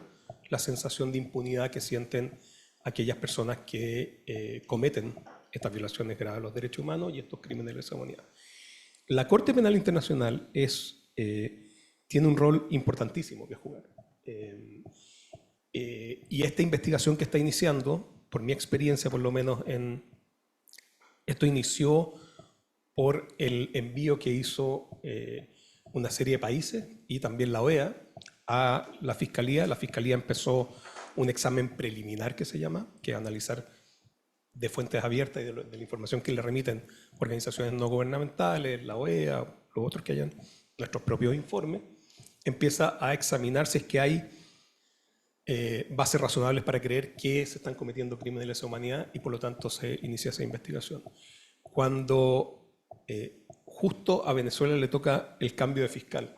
la sensación de impunidad que sienten aquellas personas que cometen estas violaciones graves a los derechos humanos y estos crímenes de lesa humanidad. La Corte Penal Internacional tiene un rol importantísimo que jugar. Y esta investigación que está iniciando, por mi experiencia por lo menos, esto inició por el envío que hizo una serie de países y también la OEA a la Fiscalía. La Fiscalía empezó un examen preliminar que se llama, que es analizar de fuentes abiertas y de la información que le remiten organizaciones no gubernamentales, la OEA, los otros que hayan, nuestros propios informes, empieza a examinar si es que hay bases razonables para creer que se están cometiendo crímenes de lesa humanidad y por lo tanto se inicia esa investigación. Cuando justo a Venezuela le toca el cambio de fiscal,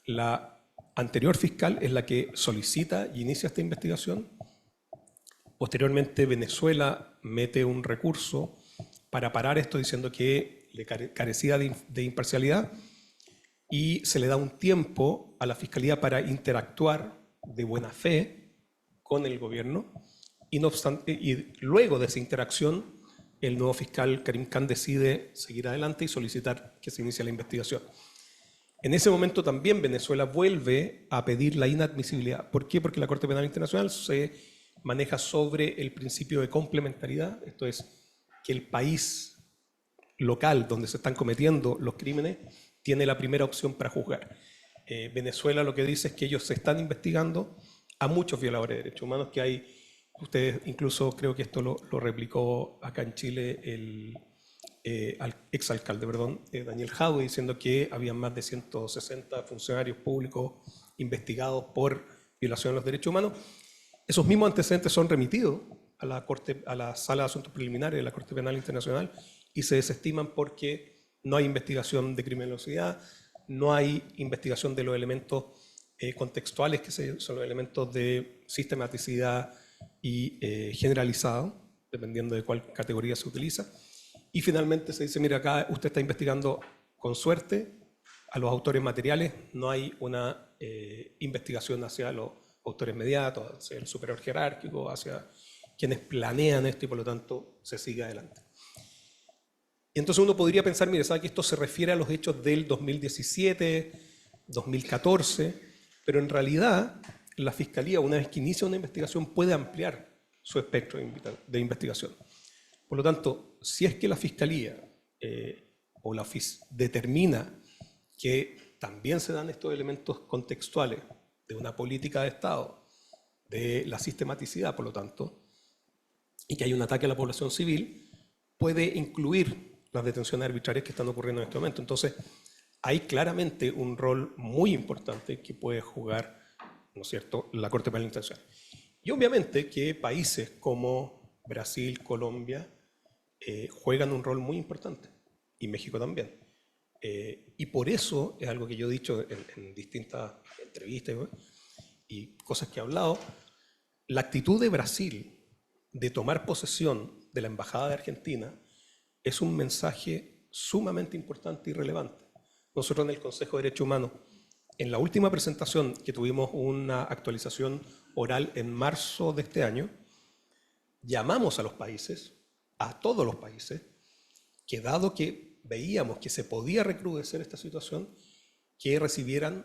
la anterior fiscal es la que solicita y inicia esta investigación. Posteriormente Venezuela mete un recurso para parar esto diciendo que le carecía de imparcialidad y se le da un tiempo a la Fiscalía para interactuar de buena fe con el gobierno y, no obstante, y luego de esa interacción el nuevo fiscal Karim Khan decide seguir adelante y solicitar que se inicie la investigación. En ese momento también Venezuela vuelve a pedir la inadmisibilidad. ¿Por qué? Porque la Corte Penal Internacional se maneja sobre el principio de complementariedad, esto es, que el país local donde se están cometiendo los crímenes tiene la primera opción para juzgar. Venezuela lo que dice es que ellos se están investigando a muchos violadores de derechos humanos que hay. Ustedes incluso creo que esto lo replicó acá en Chile el exalcalde, Daniel Jadwe, diciendo que había más de 160 funcionarios públicos investigados por violación de los derechos humanos. Esos mismos antecedentes son remitidos a la Sala de Asuntos Preliminares de la Corte Penal Internacional y se desestiman porque no hay investigación de criminalidad, no hay investigación de los elementos contextuales, que son los elementos de sistematicidad y generalizado, dependiendo de cuál categoría se utiliza. Y finalmente se dice, mira, acá usted está investigando con suerte a los autores materiales, no hay una investigación hacia los autores mediatos, hacia el superior jerárquico, hacia quienes planean esto y por lo tanto se sigue adelante. Y entonces uno podría pensar, mire, sabe que esto se refiere a los hechos del 2017, 2014, pero en realidad la Fiscalía, una vez que inicia una investigación, puede ampliar su espectro de investigación. Por lo tanto, si es que la Fiscalía o la OFIS determina que también se dan estos elementos contextuales de una política de Estado, de la sistematicidad, por lo tanto, y que hay un ataque a la población civil, puede incluir las detenciones arbitrarias que están ocurriendo en este momento. Entonces, hay claramente un rol muy importante que puede jugar, ¿no es cierto?, la Corte Penal Internacional. Y obviamente que países como Brasil, Colombia, juegan un rol muy importante, y México también. Y por eso es algo que yo he dicho en distintas entrevistas y cosas que he hablado, la actitud de Brasil de tomar posesión de la Embajada de Argentina es un mensaje sumamente importante y relevante. Nosotros en el Consejo de Derechos Humanos, en la última presentación que tuvimos una actualización oral en marzo de este año, llamamos a los países, a todos los países, que dado que veíamos que se podía recrudecer esta situación, que recibieran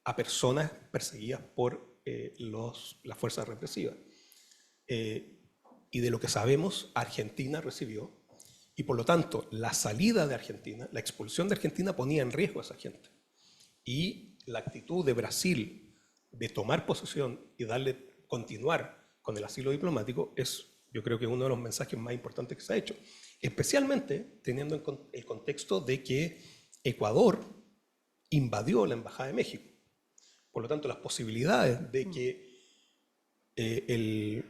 a personas perseguidas por las fuerzas represivas. Y de lo que sabemos, Argentina recibió, Y por lo tanto, la salida de Argentina, la expulsión de Argentina ponía en riesgo a esa gente. Y la actitud de Brasil de tomar posesión y continuar con el asilo diplomático es, yo creo que uno de los mensajes más importantes que se ha hecho, especialmente teniendo en el contexto de que Ecuador invadió la Embajada de México. Por lo tanto, las posibilidades de que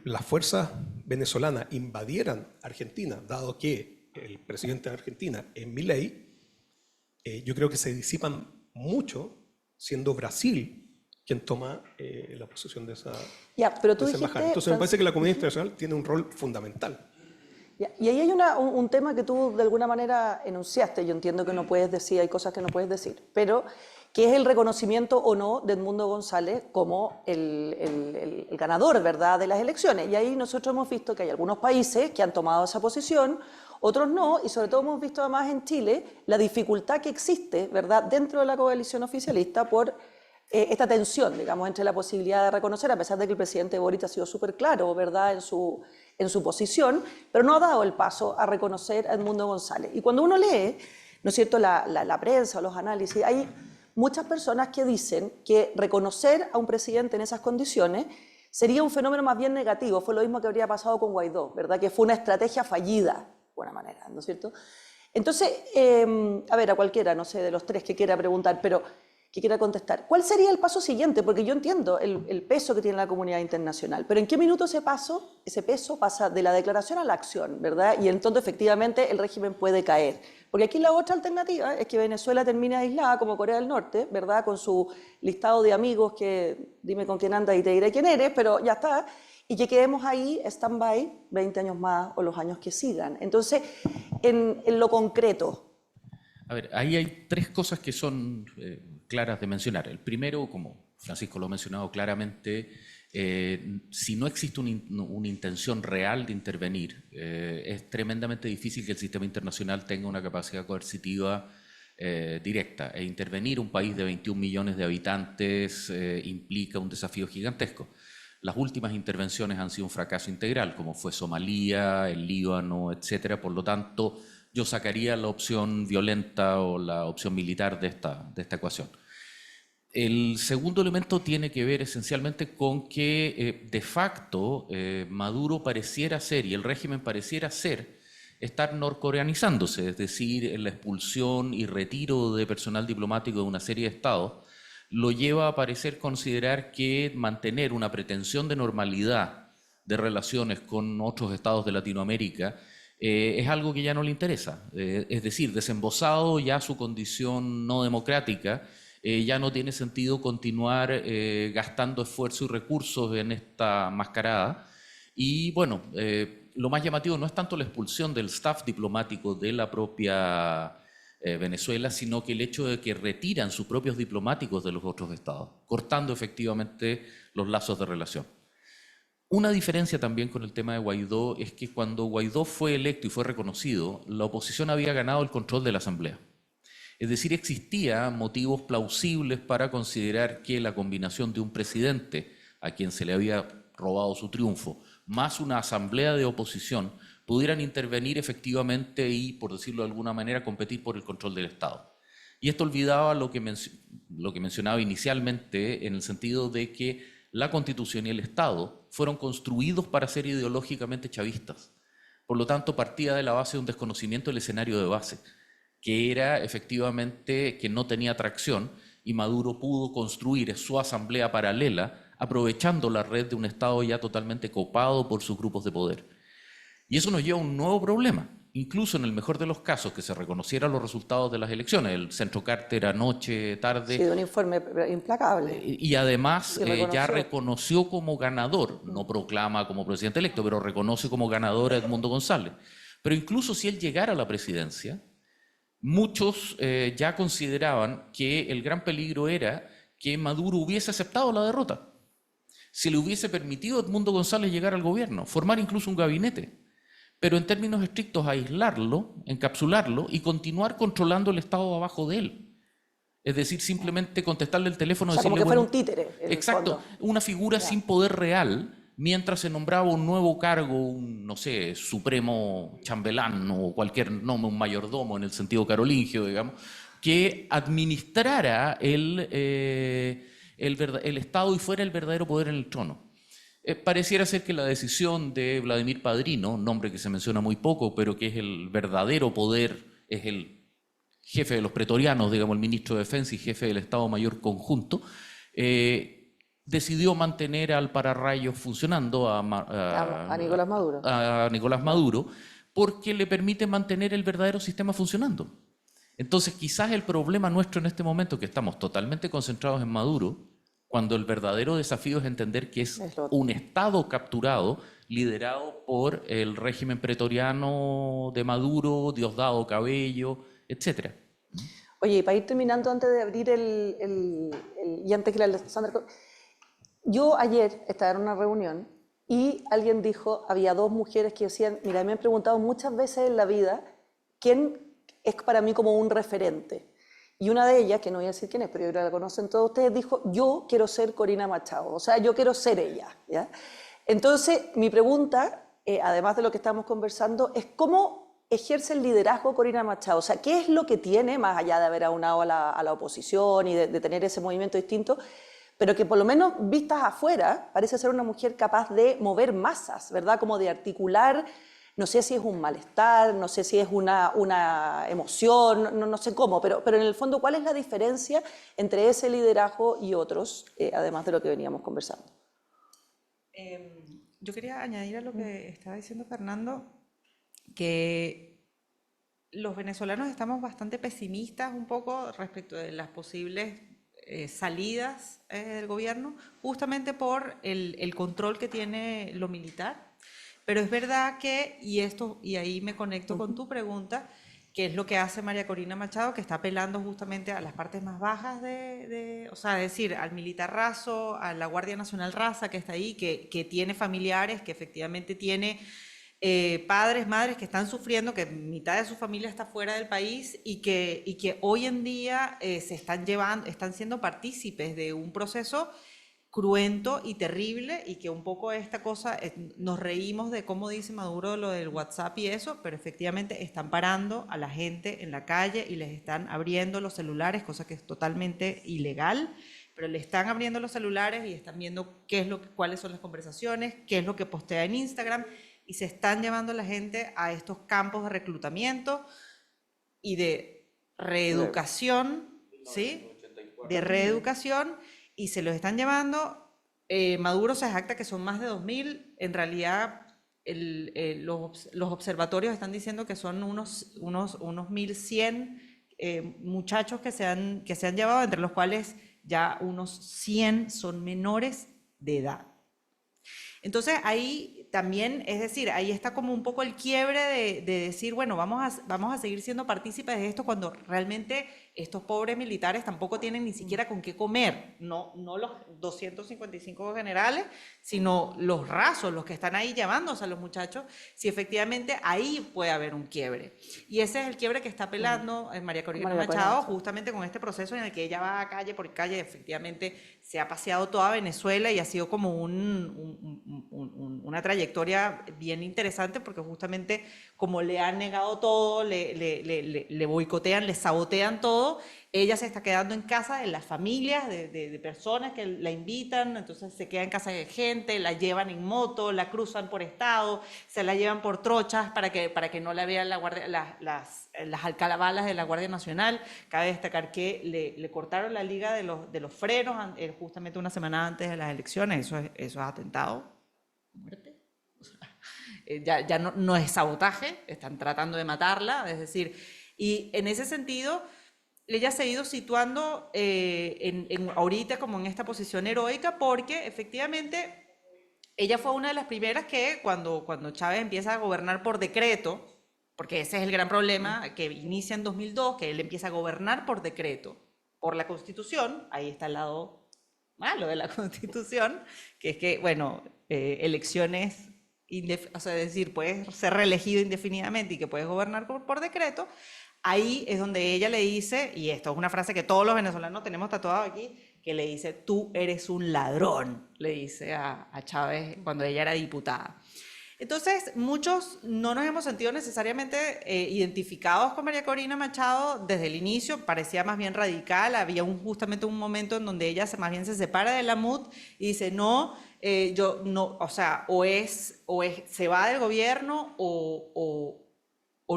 las fuerzas venezolanas invadieran Argentina, dado que el presidente de Argentina es Milei, yo creo que se disipan mucho siendo Brasil quien toma la posesión de esa, pero tú de esa embajada. Entonces me parece que la comunidad internacional tiene un rol fundamental. Y ahí hay un tema que tú de alguna manera enunciaste, yo entiendo que no puedes decir, hay cosas que no puedes decir, pero que es el reconocimiento o no de Edmundo González como el ganador, ¿verdad?, de las elecciones. Y ahí nosotros hemos visto que hay algunos países que han tomado esa posición, otros no, y sobre todo hemos visto además en Chile la dificultad que existe, ¿verdad?, dentro de la coalición oficialista por esta tensión, digamos, entre la posibilidad de reconocer, a pesar de que el presidente Boric ha sido súper claro, ¿verdad?, en su posición, pero no ha dado el paso a reconocer a Edmundo González. Y cuando uno lee, ¿no es cierto?, la prensa o los análisis, hay muchas personas que dicen que reconocer a un presidente en esas condiciones sería un fenómeno más bien negativo. Fue lo mismo que habría pasado con Guaidó, ¿verdad?, que fue una estrategia fallida, de buena manera, ¿no es cierto? Entonces, a ver, a cualquiera, no sé, de los tres que quiera preguntar, pero que quiera contestar, ¿cuál sería el paso siguiente? Porque yo entiendo el peso que tiene la comunidad internacional, pero ¿en qué minuto ese peso pasa de la declaración a la acción, ¿verdad? Y entonces efectivamente el régimen puede caer. Porque aquí la otra alternativa es que Venezuela termine aislada como Corea del Norte, ¿verdad?, con su listado de amigos que dime con quién andas y te diré quién eres, pero ya está, y que quedemos ahí stand-by 20 años más o los años que sigan. Entonces, en lo concreto. A ver, ahí hay tres cosas que son claras de mencionar. El primero, como Francisco lo ha mencionado claramente, si no existe una intención real de intervenir, es tremendamente difícil que el sistema internacional tenga una capacidad coercitiva directa. E intervenir un país de 21 millones de habitantes implica un desafío gigantesco. Las últimas intervenciones han sido un fracaso integral, como fue Somalia, el Líbano, etcétera. Por lo tanto, yo sacaría la opción violenta o la opción militar de esta ecuación. El segundo elemento tiene que ver esencialmente con que de facto Maduro pareciera ser, y el régimen pareciera ser, estar norcoreanizándose, es decir, la expulsión y retiro de personal diplomático de una serie de estados lo lleva a parecer considerar que mantener una pretensión de normalidad de relaciones con otros estados de Latinoamérica es algo que ya no le interesa. Es decir, desembosado ya su condición no democrática, ya no tiene sentido continuar gastando esfuerzo y recursos en esta mascarada. Y bueno, lo más llamativo no es tanto la expulsión del staff diplomático de la propia Venezuela, sino que el hecho de que retiran sus propios diplomáticos de los otros estados, cortando efectivamente los lazos de relación. Una diferencia también con el tema de Guaidó es que cuando Guaidó fue electo y fue reconocido, la oposición había ganado el control de la Asamblea. Es decir, existían motivos plausibles para considerar que la combinación de un presidente a quien se le había robado su triunfo, más una asamblea de oposición, pudieran intervenir efectivamente y, por decirlo de alguna manera, competir por el control del Estado. Y esto olvidaba lo que mencionaba inicialmente, en el sentido de que la Constitución y el Estado fueron construidos para ser ideológicamente chavistas. Por lo tanto, partía de la base de un desconocimiento del escenario de base, que era efectivamente que no tenía tracción, y Maduro pudo construir su asamblea paralela aprovechando la red de un Estado ya totalmente copado por sus grupos de poder. Y eso nos lleva a un nuevo problema. Incluso en el mejor de los casos, que se reconocieran los resultados de las elecciones, el Centro Carter anoche, tarde... Sí, de un informe implacable. Y además ya reconoció como ganador, no proclama como presidente electo, pero reconoce como ganador a Edmundo González. Pero incluso si él llegara a la presidencia, muchos ya consideraban que el gran peligro era que Maduro hubiese aceptado la derrota. Se le hubiese permitido a Edmundo González llegar al gobierno, formar incluso un gabinete, pero en términos estrictos aislarlo, encapsularlo y continuar controlando el Estado abajo de él. Es decir, simplemente contestarle el teléfono y decirle... como que fuera un títere. Exacto, una figura sin poder real mientras se nombraba un nuevo cargo, un, no sé, supremo chambelán o cualquier nombre, un mayordomo en el sentido carolingio, digamos, que administrara el Estado y fuera el verdadero poder en el trono. Pareciera ser que la decisión de Vladimir Padrino, nombre que se menciona muy poco, pero que es el verdadero poder, es el jefe de los pretorianos, digamos, el ministro de Defensa y jefe del Estado Mayor Conjunto, decidió mantener al pararrayos funcionando A Nicolás Maduro. a Nicolás Maduro, porque le permite mantener el verdadero sistema funcionando. Entonces, quizás el problema nuestro en este momento, que estamos totalmente concentrados en Maduro, cuando el verdadero desafío es entender que es un Estado capturado, liderado por el régimen pretoriano de Maduro, Diosdado Cabello, etc. Oye, y para ir terminando, antes de abrir y antes que la Alexandra... Yo ayer estaba en una reunión y alguien dijo, había dos mujeres que decían, mira, me han preguntado muchas veces en la vida quién es para mí como un referente. Y una de ellas, que no voy a decir quién es, pero yo creo que la conocen todos ustedes, dijo, yo quiero ser Corina Machado, o sea, yo quiero ser ella, ¿ya? Entonces, mi pregunta, además de lo que estamos conversando, es cómo ejerce el liderazgo Corina Machado, o sea, ¿qué es lo que tiene, más allá de haber aunado a la oposición y de tener ese movimiento distinto, pero que por lo menos vistas afuera parece ser una mujer capaz de mover masas, ¿verdad? Como de articular, no sé si es un malestar, no sé si es una emoción, no sé cómo, pero en el fondo, ¿cuál es la diferencia entre ese liderazgo y otros, además de lo que veníamos conversando? Yo quería añadir a lo que estaba diciendo Fernando, que los venezolanos estamos bastante pesimistas un poco respecto de las posibles salidas del gobierno, justamente por el control que tiene lo militar. Pero es verdad que, y ahí me conecto con tu pregunta, que es lo que hace María Corina Machado, que está apelando justamente a las partes más bajas o sea, es decir, al militar raso, a la Guardia Nacional Raza que está ahí, que tiene familiares, que efectivamente tiene padres, madres que están sufriendo, que mitad de su familia está fuera del país y que hoy en día están siendo partícipes de un proceso cruento y terrible, y que un poco esta cosa, nos reímos de cómo dice Maduro lo del WhatsApp y eso, pero efectivamente están parando a la gente en la calle y les están abriendo los celulares, cosa que es totalmente ilegal, pero le están abriendo los celulares y están viendo cuáles son las conversaciones, qué es lo que postea en Instagram, y se están llevando a la gente a estos campos de reclutamiento y de reeducación, ¿sí? De reeducación, y se los están llevando. Maduro se jacta que son más de 2.000, en realidad los observatorios están diciendo que son unos 1.100 muchachos que se han llevado, entre los cuales ya unos 100 son menores de edad. Entonces ahí también, es decir, ahí está como un poco el quiebre de decir, bueno, vamos a seguir siendo partícipes de esto cuando realmente estos pobres militares tampoco tienen ni siquiera con qué comer, no los 255 generales, sino los rasos, los que están ahí llevándose a los muchachos, si efectivamente ahí puede haber un quiebre. Y ese es el quiebre que está apelando María Corina Machado, justamente con este proceso en el que ella va calle por calle, efectivamente se ha paseado toda Venezuela y ha sido como una trayectoria bien interesante, porque justamente como le han negado todo, le boicotean, le sabotean todo, ella se está quedando en casa de las familias, de personas que la invitan, entonces se queda en casa de gente, la llevan en moto, la cruzan por estado, se la llevan por trochas para que no la vean las alcalabalas de la Guardia Nacional. Cabe destacar que le cortaron la liga de los frenos justamente una semana antes de las elecciones, eso es atentado, muerte. Ya no es sabotaje, están tratando de matarla, es decir, y en ese sentido ella se ha ido situando ahorita como en esta posición heroica, porque efectivamente ella fue una de las primeras que cuando Chávez empieza a gobernar por decreto, porque ese es el gran problema, que inicia en 2002, que él empieza a gobernar por decreto, por la Constitución, ahí está el lado malo de la Constitución, que es que, bueno, elecciones, o sea, es decir, puedes ser reelegido indefinidamente y que puedes gobernar por decreto. Ahí es donde ella le dice, y esto es una frase que todos los venezolanos tenemos tatuado aquí, que le dice, tú eres un ladrón, le dice a Chávez cuando ella era diputada. Entonces, muchos no nos hemos sentido necesariamente identificados con María Corina Machado desde el inicio, parecía más bien radical, había justamente un momento en donde ella más bien se separa de la MUD y dice, no, yo no, o sea, se va del gobierno o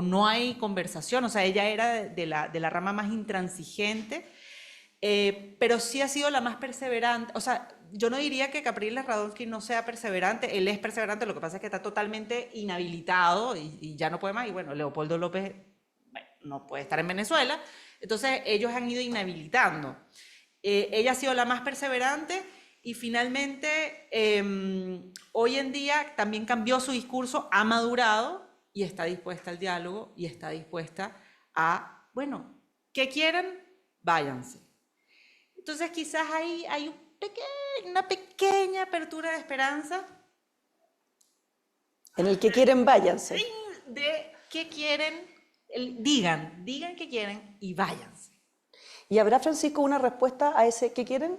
no hay conversación, o sea, ella era de la rama más intransigente, pero sí ha sido la más perseverante, o sea, yo no diría que Capriles Radonsky no sea perseverante, él es perseverante, lo que pasa es que está totalmente inhabilitado y ya no puede más, y bueno, Leopoldo López no puede estar en Venezuela, entonces ellos han ido inhabilitando. Ella ha sido la más perseverante y finalmente hoy en día también cambió su discurso, ha madurado y está dispuesta al diálogo y está dispuesta a, bueno, ¿qué quieren? Váyanse. Entonces quizás ahí hay una pequeña apertura de esperanza. En el que quieren, váyanse. De qué quieren, digan qué quieren y váyanse. ¿Y habrá, Francisco, una respuesta a ese qué quieren?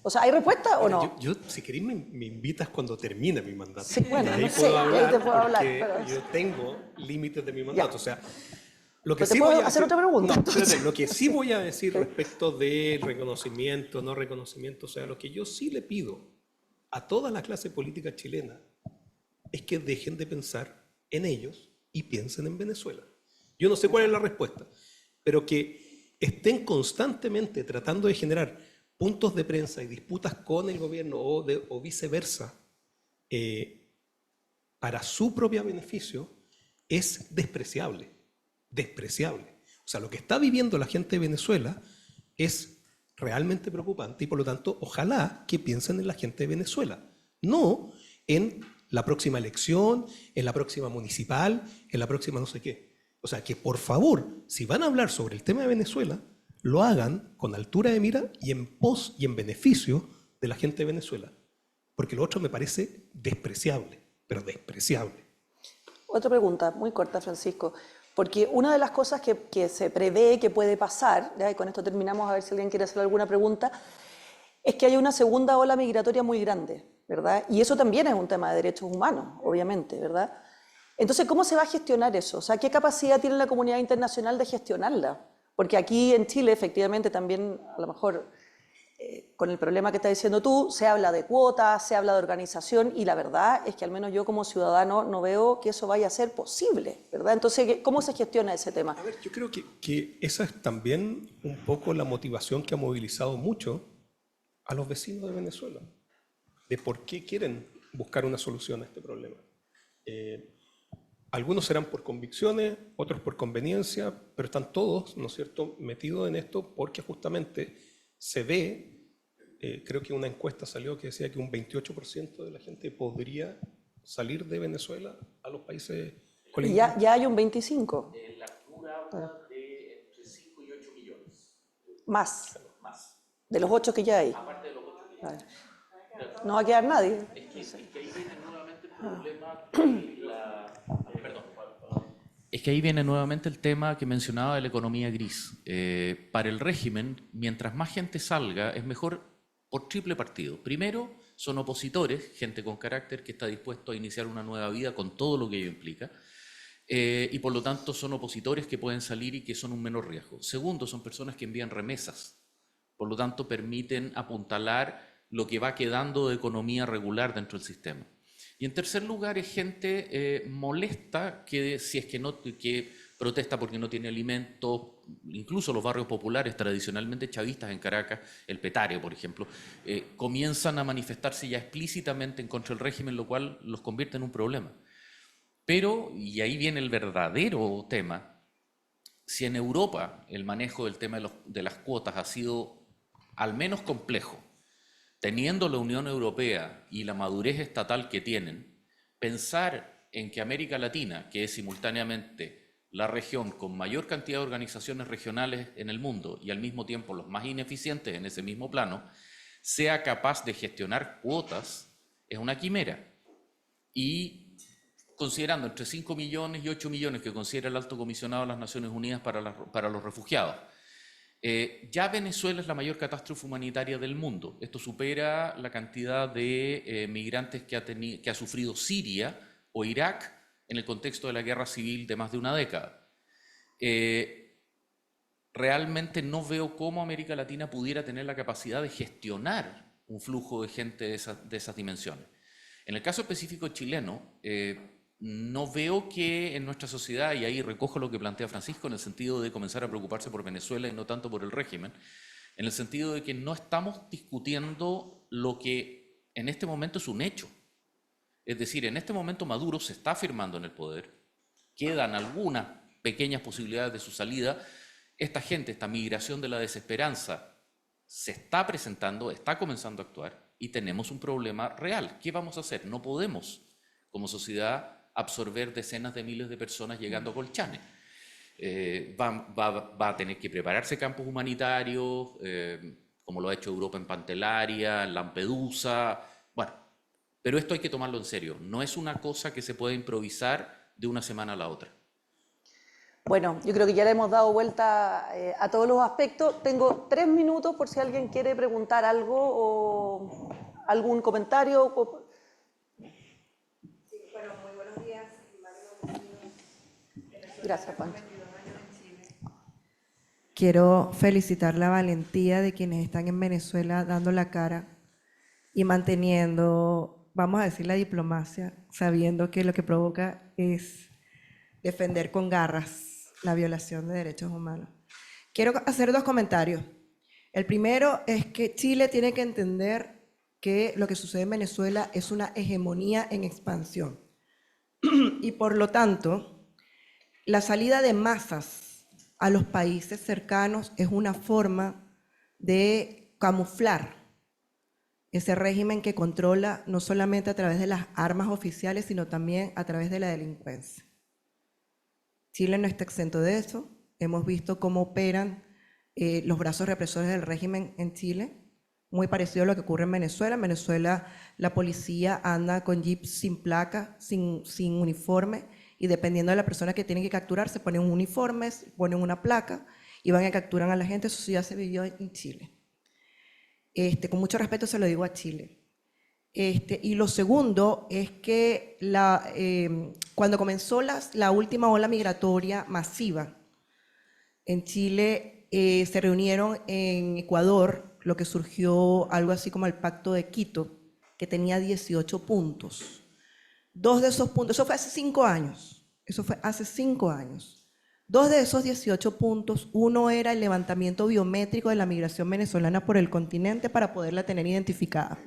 O sea, ¿hay respuesta o no? Yo, si queréis, me invitas cuando termine mi mandato. Sí, bueno, Y ahí no sé, puedo ahí hablar te puedo hablar, porque pero- yo tengo límites de mi mandato. Ya. O sea, lo que Pero te sí puedo voy a hacer otra pregunta, No, entonces. espérate, lo que sí voy a decir respecto de reconocimiento, no reconocimiento, o sea, lo que yo sí le pido a toda la clase política chilena es que dejen de pensar en ellos y piensen en Venezuela. Yo no sé cuál es la respuesta, pero que estén constantemente tratando de generar puntos de prensa y disputas con el gobierno o viceversa para su propio beneficio es despreciable, despreciable. O sea, lo que está viviendo la gente de Venezuela es realmente preocupante y por lo tanto, ojalá que piensen en la gente de Venezuela, no en la próxima elección, en la próxima municipal, en la próxima no sé qué. O sea, que por favor, si van a hablar sobre el tema de Venezuela, lo hagan con altura de mira y en pos y en beneficio de la gente de Venezuela. Porque lo otro me parece despreciable, pero despreciable. Otra pregunta, muy corta, Francisco. Porque una de las cosas que se prevé que puede pasar, ¿ya? Y con esto terminamos a ver si alguien quiere hacer alguna pregunta, es que haya una segunda ola migratoria muy grande, ¿verdad? Y eso también es un tema de derechos humanos, obviamente, ¿verdad? Entonces, ¿cómo se va a gestionar eso? O sea, ¿qué capacidad tiene la comunidad internacional de gestionarla? Porque aquí en Chile, efectivamente, también a lo mejor con el problema que estás diciendo tú, se habla de cuotas, se habla de organización y la verdad es que al menos yo como ciudadano no veo que eso vaya a ser posible, ¿verdad? Entonces, ¿cómo se gestiona ese tema? A ver, yo creo que esa es también un poco la motivación que ha movilizado mucho a los vecinos de Venezuela, de por qué quieren buscar una solución a este problema. Algunos serán por convicciones, otros por conveniencia, pero están todos, ¿no es cierto?, metidos en esto porque justamente se ve, creo que una encuesta salió que decía que un 28% de la gente podría salir de Venezuela a los países Y colindantes. ya hay un 25, La CNUR habla de entre 5 y 8 millones. más, Más. de los 8 que ya hay. Aparte de los 8 millones. No va a quedar nadie. Es que ahí viene nuevamente el tema que mencionaba de la economía gris. Para el régimen, mientras más gente salga, es mejor por triple partido. Primero, son opositores, gente con carácter que está dispuesto a iniciar una nueva vida con todo lo que ello implica. Y por lo tanto son opositores que pueden salir y que son un menor riesgo. Segundo, son personas que envían remesas. Por lo tanto, permiten apuntalar lo que va quedando de economía regular dentro del sistema. Y en tercer lugar es gente molesta que si es que protesta porque no tiene alimentos, incluso los barrios populares tradicionalmente chavistas en Caracas, el Petare, por ejemplo, comienzan a manifestarse ya explícitamente en contra del régimen, lo cual los convierte en un problema. Pero, y ahí viene el verdadero tema, si en Europa el manejo del tema de las cuotas ha sido al menos complejo, teniendo la Unión Europea y la madurez estatal que tienen, pensar en que América Latina, que es simultáneamente la región con mayor cantidad de organizaciones regionales en el mundo y al mismo tiempo los más ineficientes en ese mismo plano, sea capaz de gestionar cuotas, es una quimera. Y considerando entre 5 millones y 8 millones que considera el Alto Comisionado de las Naciones Unidas para los Refugiados, Ya Venezuela es la mayor catástrofe humanitaria del mundo. Esto supera la cantidad de migrantes que ha sufrido Siria o Irak en el contexto de la guerra civil de más de una década. Realmente no veo cómo América Latina pudiera tener la capacidad de gestionar un flujo de gente de esas dimensiones. En el caso específico chileno, no veo que en nuestra sociedad, y ahí recojo lo que plantea Francisco en el sentido de comenzar a preocuparse por Venezuela y no tanto por el régimen, en el sentido de que no estamos discutiendo lo que en este momento es un hecho. Es decir, en este momento Maduro se está afirmando en el poder, quedan algunas pequeñas posibilidades de su salida. Esta gente, esta migración de la desesperanza se está presentando, está comenzando a actuar y tenemos un problema real. ¿Qué vamos a hacer? No podemos, como sociedad, absorber decenas de miles de personas llegando a Colchane. Va a tener que prepararse campos humanitarios, como lo ha hecho Europa en Pantelaria, en Lampedusa. Bueno, pero esto hay que tomarlo en serio. No es una cosa que se puede improvisar de una semana a la otra. Bueno, yo creo que ya le hemos dado vuelta a todos los aspectos. Tengo 3 minutos por si alguien quiere preguntar algo o algún comentario. Sí, bueno, muy buenos días. Gracias, Pancho. Quiero felicitar la valentía de quienes están en Venezuela dando la cara y manteniendo, vamos a decir, la diplomacia, sabiendo que lo que provoca es defender con garras la violación de derechos humanos. Quiero hacer 2 comentarios. El primero es que Chile tiene que entender que lo que sucede en Venezuela es una hegemonía en expansión. Y por lo tanto, la salida de masas a los países cercanos es una forma de camuflar ese régimen que controla no solamente a través de las armas oficiales, sino también a través de la delincuencia. Chile no está exento de eso. Hemos visto cómo operan los brazos represores del régimen en Chile, muy parecido a lo que ocurre en Venezuela. En Venezuela la policía anda con jeeps sin placa, sin uniforme, y dependiendo de la persona que tienen que capturar, se ponen uniformes, ponen una placa y van y capturan a la gente. Eso sí ya se vivió en Chile. Con mucho respeto se lo digo a Chile. Y lo segundo es que cuando comenzó la última ola migratoria masiva en Chile, se reunieron en Ecuador lo que surgió algo así como el Pacto de Quito, que tenía 18 puntos. 2 de esos puntos, eso fue hace 5 años, 2 de esos 18 puntos, uno era el levantamiento biométrico de la migración venezolana por el continente para poderla tener identificada.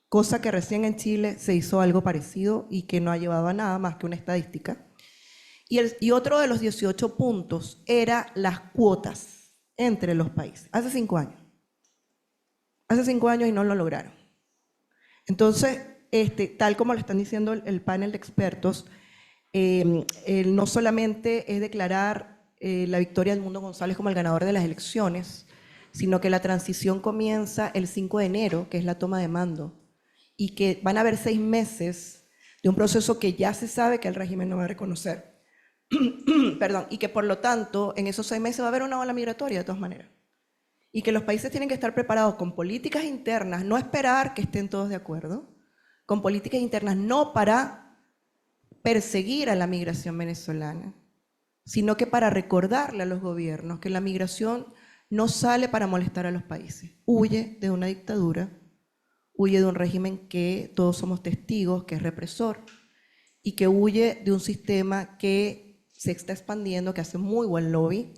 Cosa que recién en Chile se hizo algo parecido y que no ha llevado a nada más que una estadística. Y otro de los 18 puntos era las cuotas entre los países. Hace 5 años. Hace 5 años y no lo lograron. Entonces, tal como lo están diciendo el panel de expertos, no solamente es declarar la victoria de Edmundo González como el ganador de las elecciones, sino que la transición comienza el 5 de enero, que es la toma de mando, y que van a haber 6 meses de un proceso que ya se sabe que el régimen no va a reconocer. Perdón, y que por lo tanto en esos 6 meses va a haber una ola migratoria de todas maneras. Y que los países tienen que estar preparados con políticas internas, no esperar que estén todos de acuerdo, con políticas internas no para perseguir a la migración venezolana, sino que para recordarle a los gobiernos que la migración no sale para molestar a los países, huye de una dictadura, huye de un régimen que todos somos testigos, que es represor, y que huye de un sistema que se está expandiendo, que hace muy buen lobby.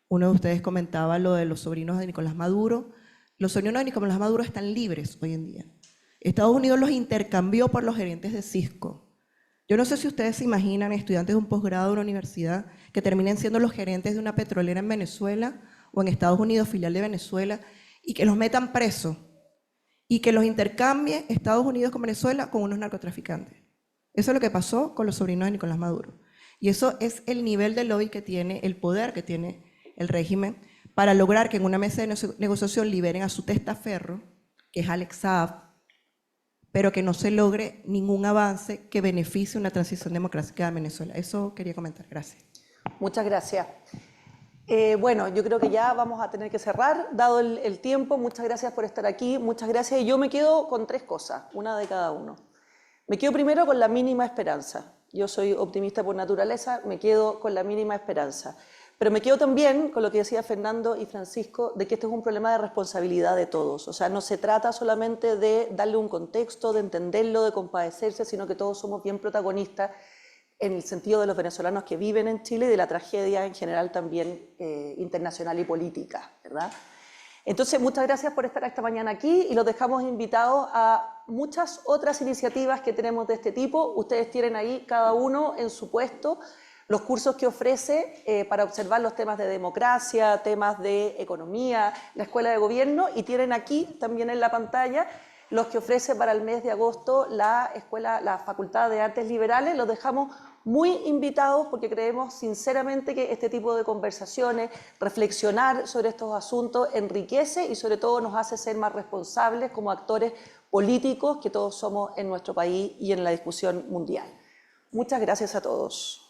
Uno de ustedes comentaba lo de los sobrinos de Nicolás Maduro. Los sobrinos de Nicolás Maduro están libres hoy en día. Estados Unidos los intercambió por los gerentes de Cisco. Yo no sé si ustedes se imaginan estudiantes de un posgrado de una universidad que terminen siendo los gerentes de una petrolera en Venezuela o en Estados Unidos, filial de Venezuela, y que los metan presos y que los intercambie Estados Unidos con Venezuela con unos narcotraficantes. Eso es lo que pasó con los sobrinos de Nicolás Maduro. Y eso es el nivel de lobby que tiene, el poder que tiene el régimen para lograr que en una mesa de negociación liberen a su testaferro, que es Alex Saab, pero que no se logre ningún avance que beneficie una transición democrática de Venezuela. Eso quería comentar. Gracias. Muchas gracias. Bueno, yo creo que ya vamos a tener que cerrar, dado el tiempo. Muchas gracias por estar aquí, muchas gracias. Y yo me quedo con 3 cosas, una de cada uno. Me quedo primero con la mínima esperanza. Yo soy optimista por naturaleza, me quedo con la mínima esperanza. Pero me quedo también con lo que decía Fernando y Francisco, de que este es un problema de responsabilidad de todos. O sea, no se trata solamente de darle un contexto, de entenderlo, de compadecerse, sino que todos somos bien protagonistas en el sentido de los venezolanos que viven en Chile y de la tragedia en general también internacional y política, ¿verdad? Entonces, muchas gracias por estar esta mañana aquí y los dejamos invitados a muchas otras iniciativas que tenemos de este tipo. Ustedes tienen ahí, cada uno en su puesto, los cursos que ofrece para observar los temas de democracia, temas de economía, la Escuela de Gobierno, y tienen aquí también en la pantalla los que ofrece para el mes de agosto la Facultad de Artes Liberales. Los dejamos muy invitados porque creemos sinceramente que este tipo de conversaciones, reflexionar sobre estos asuntos enriquece y sobre todo nos hace ser más responsables como actores políticos que todos somos en nuestro país y en la discusión mundial. Muchas gracias a todos.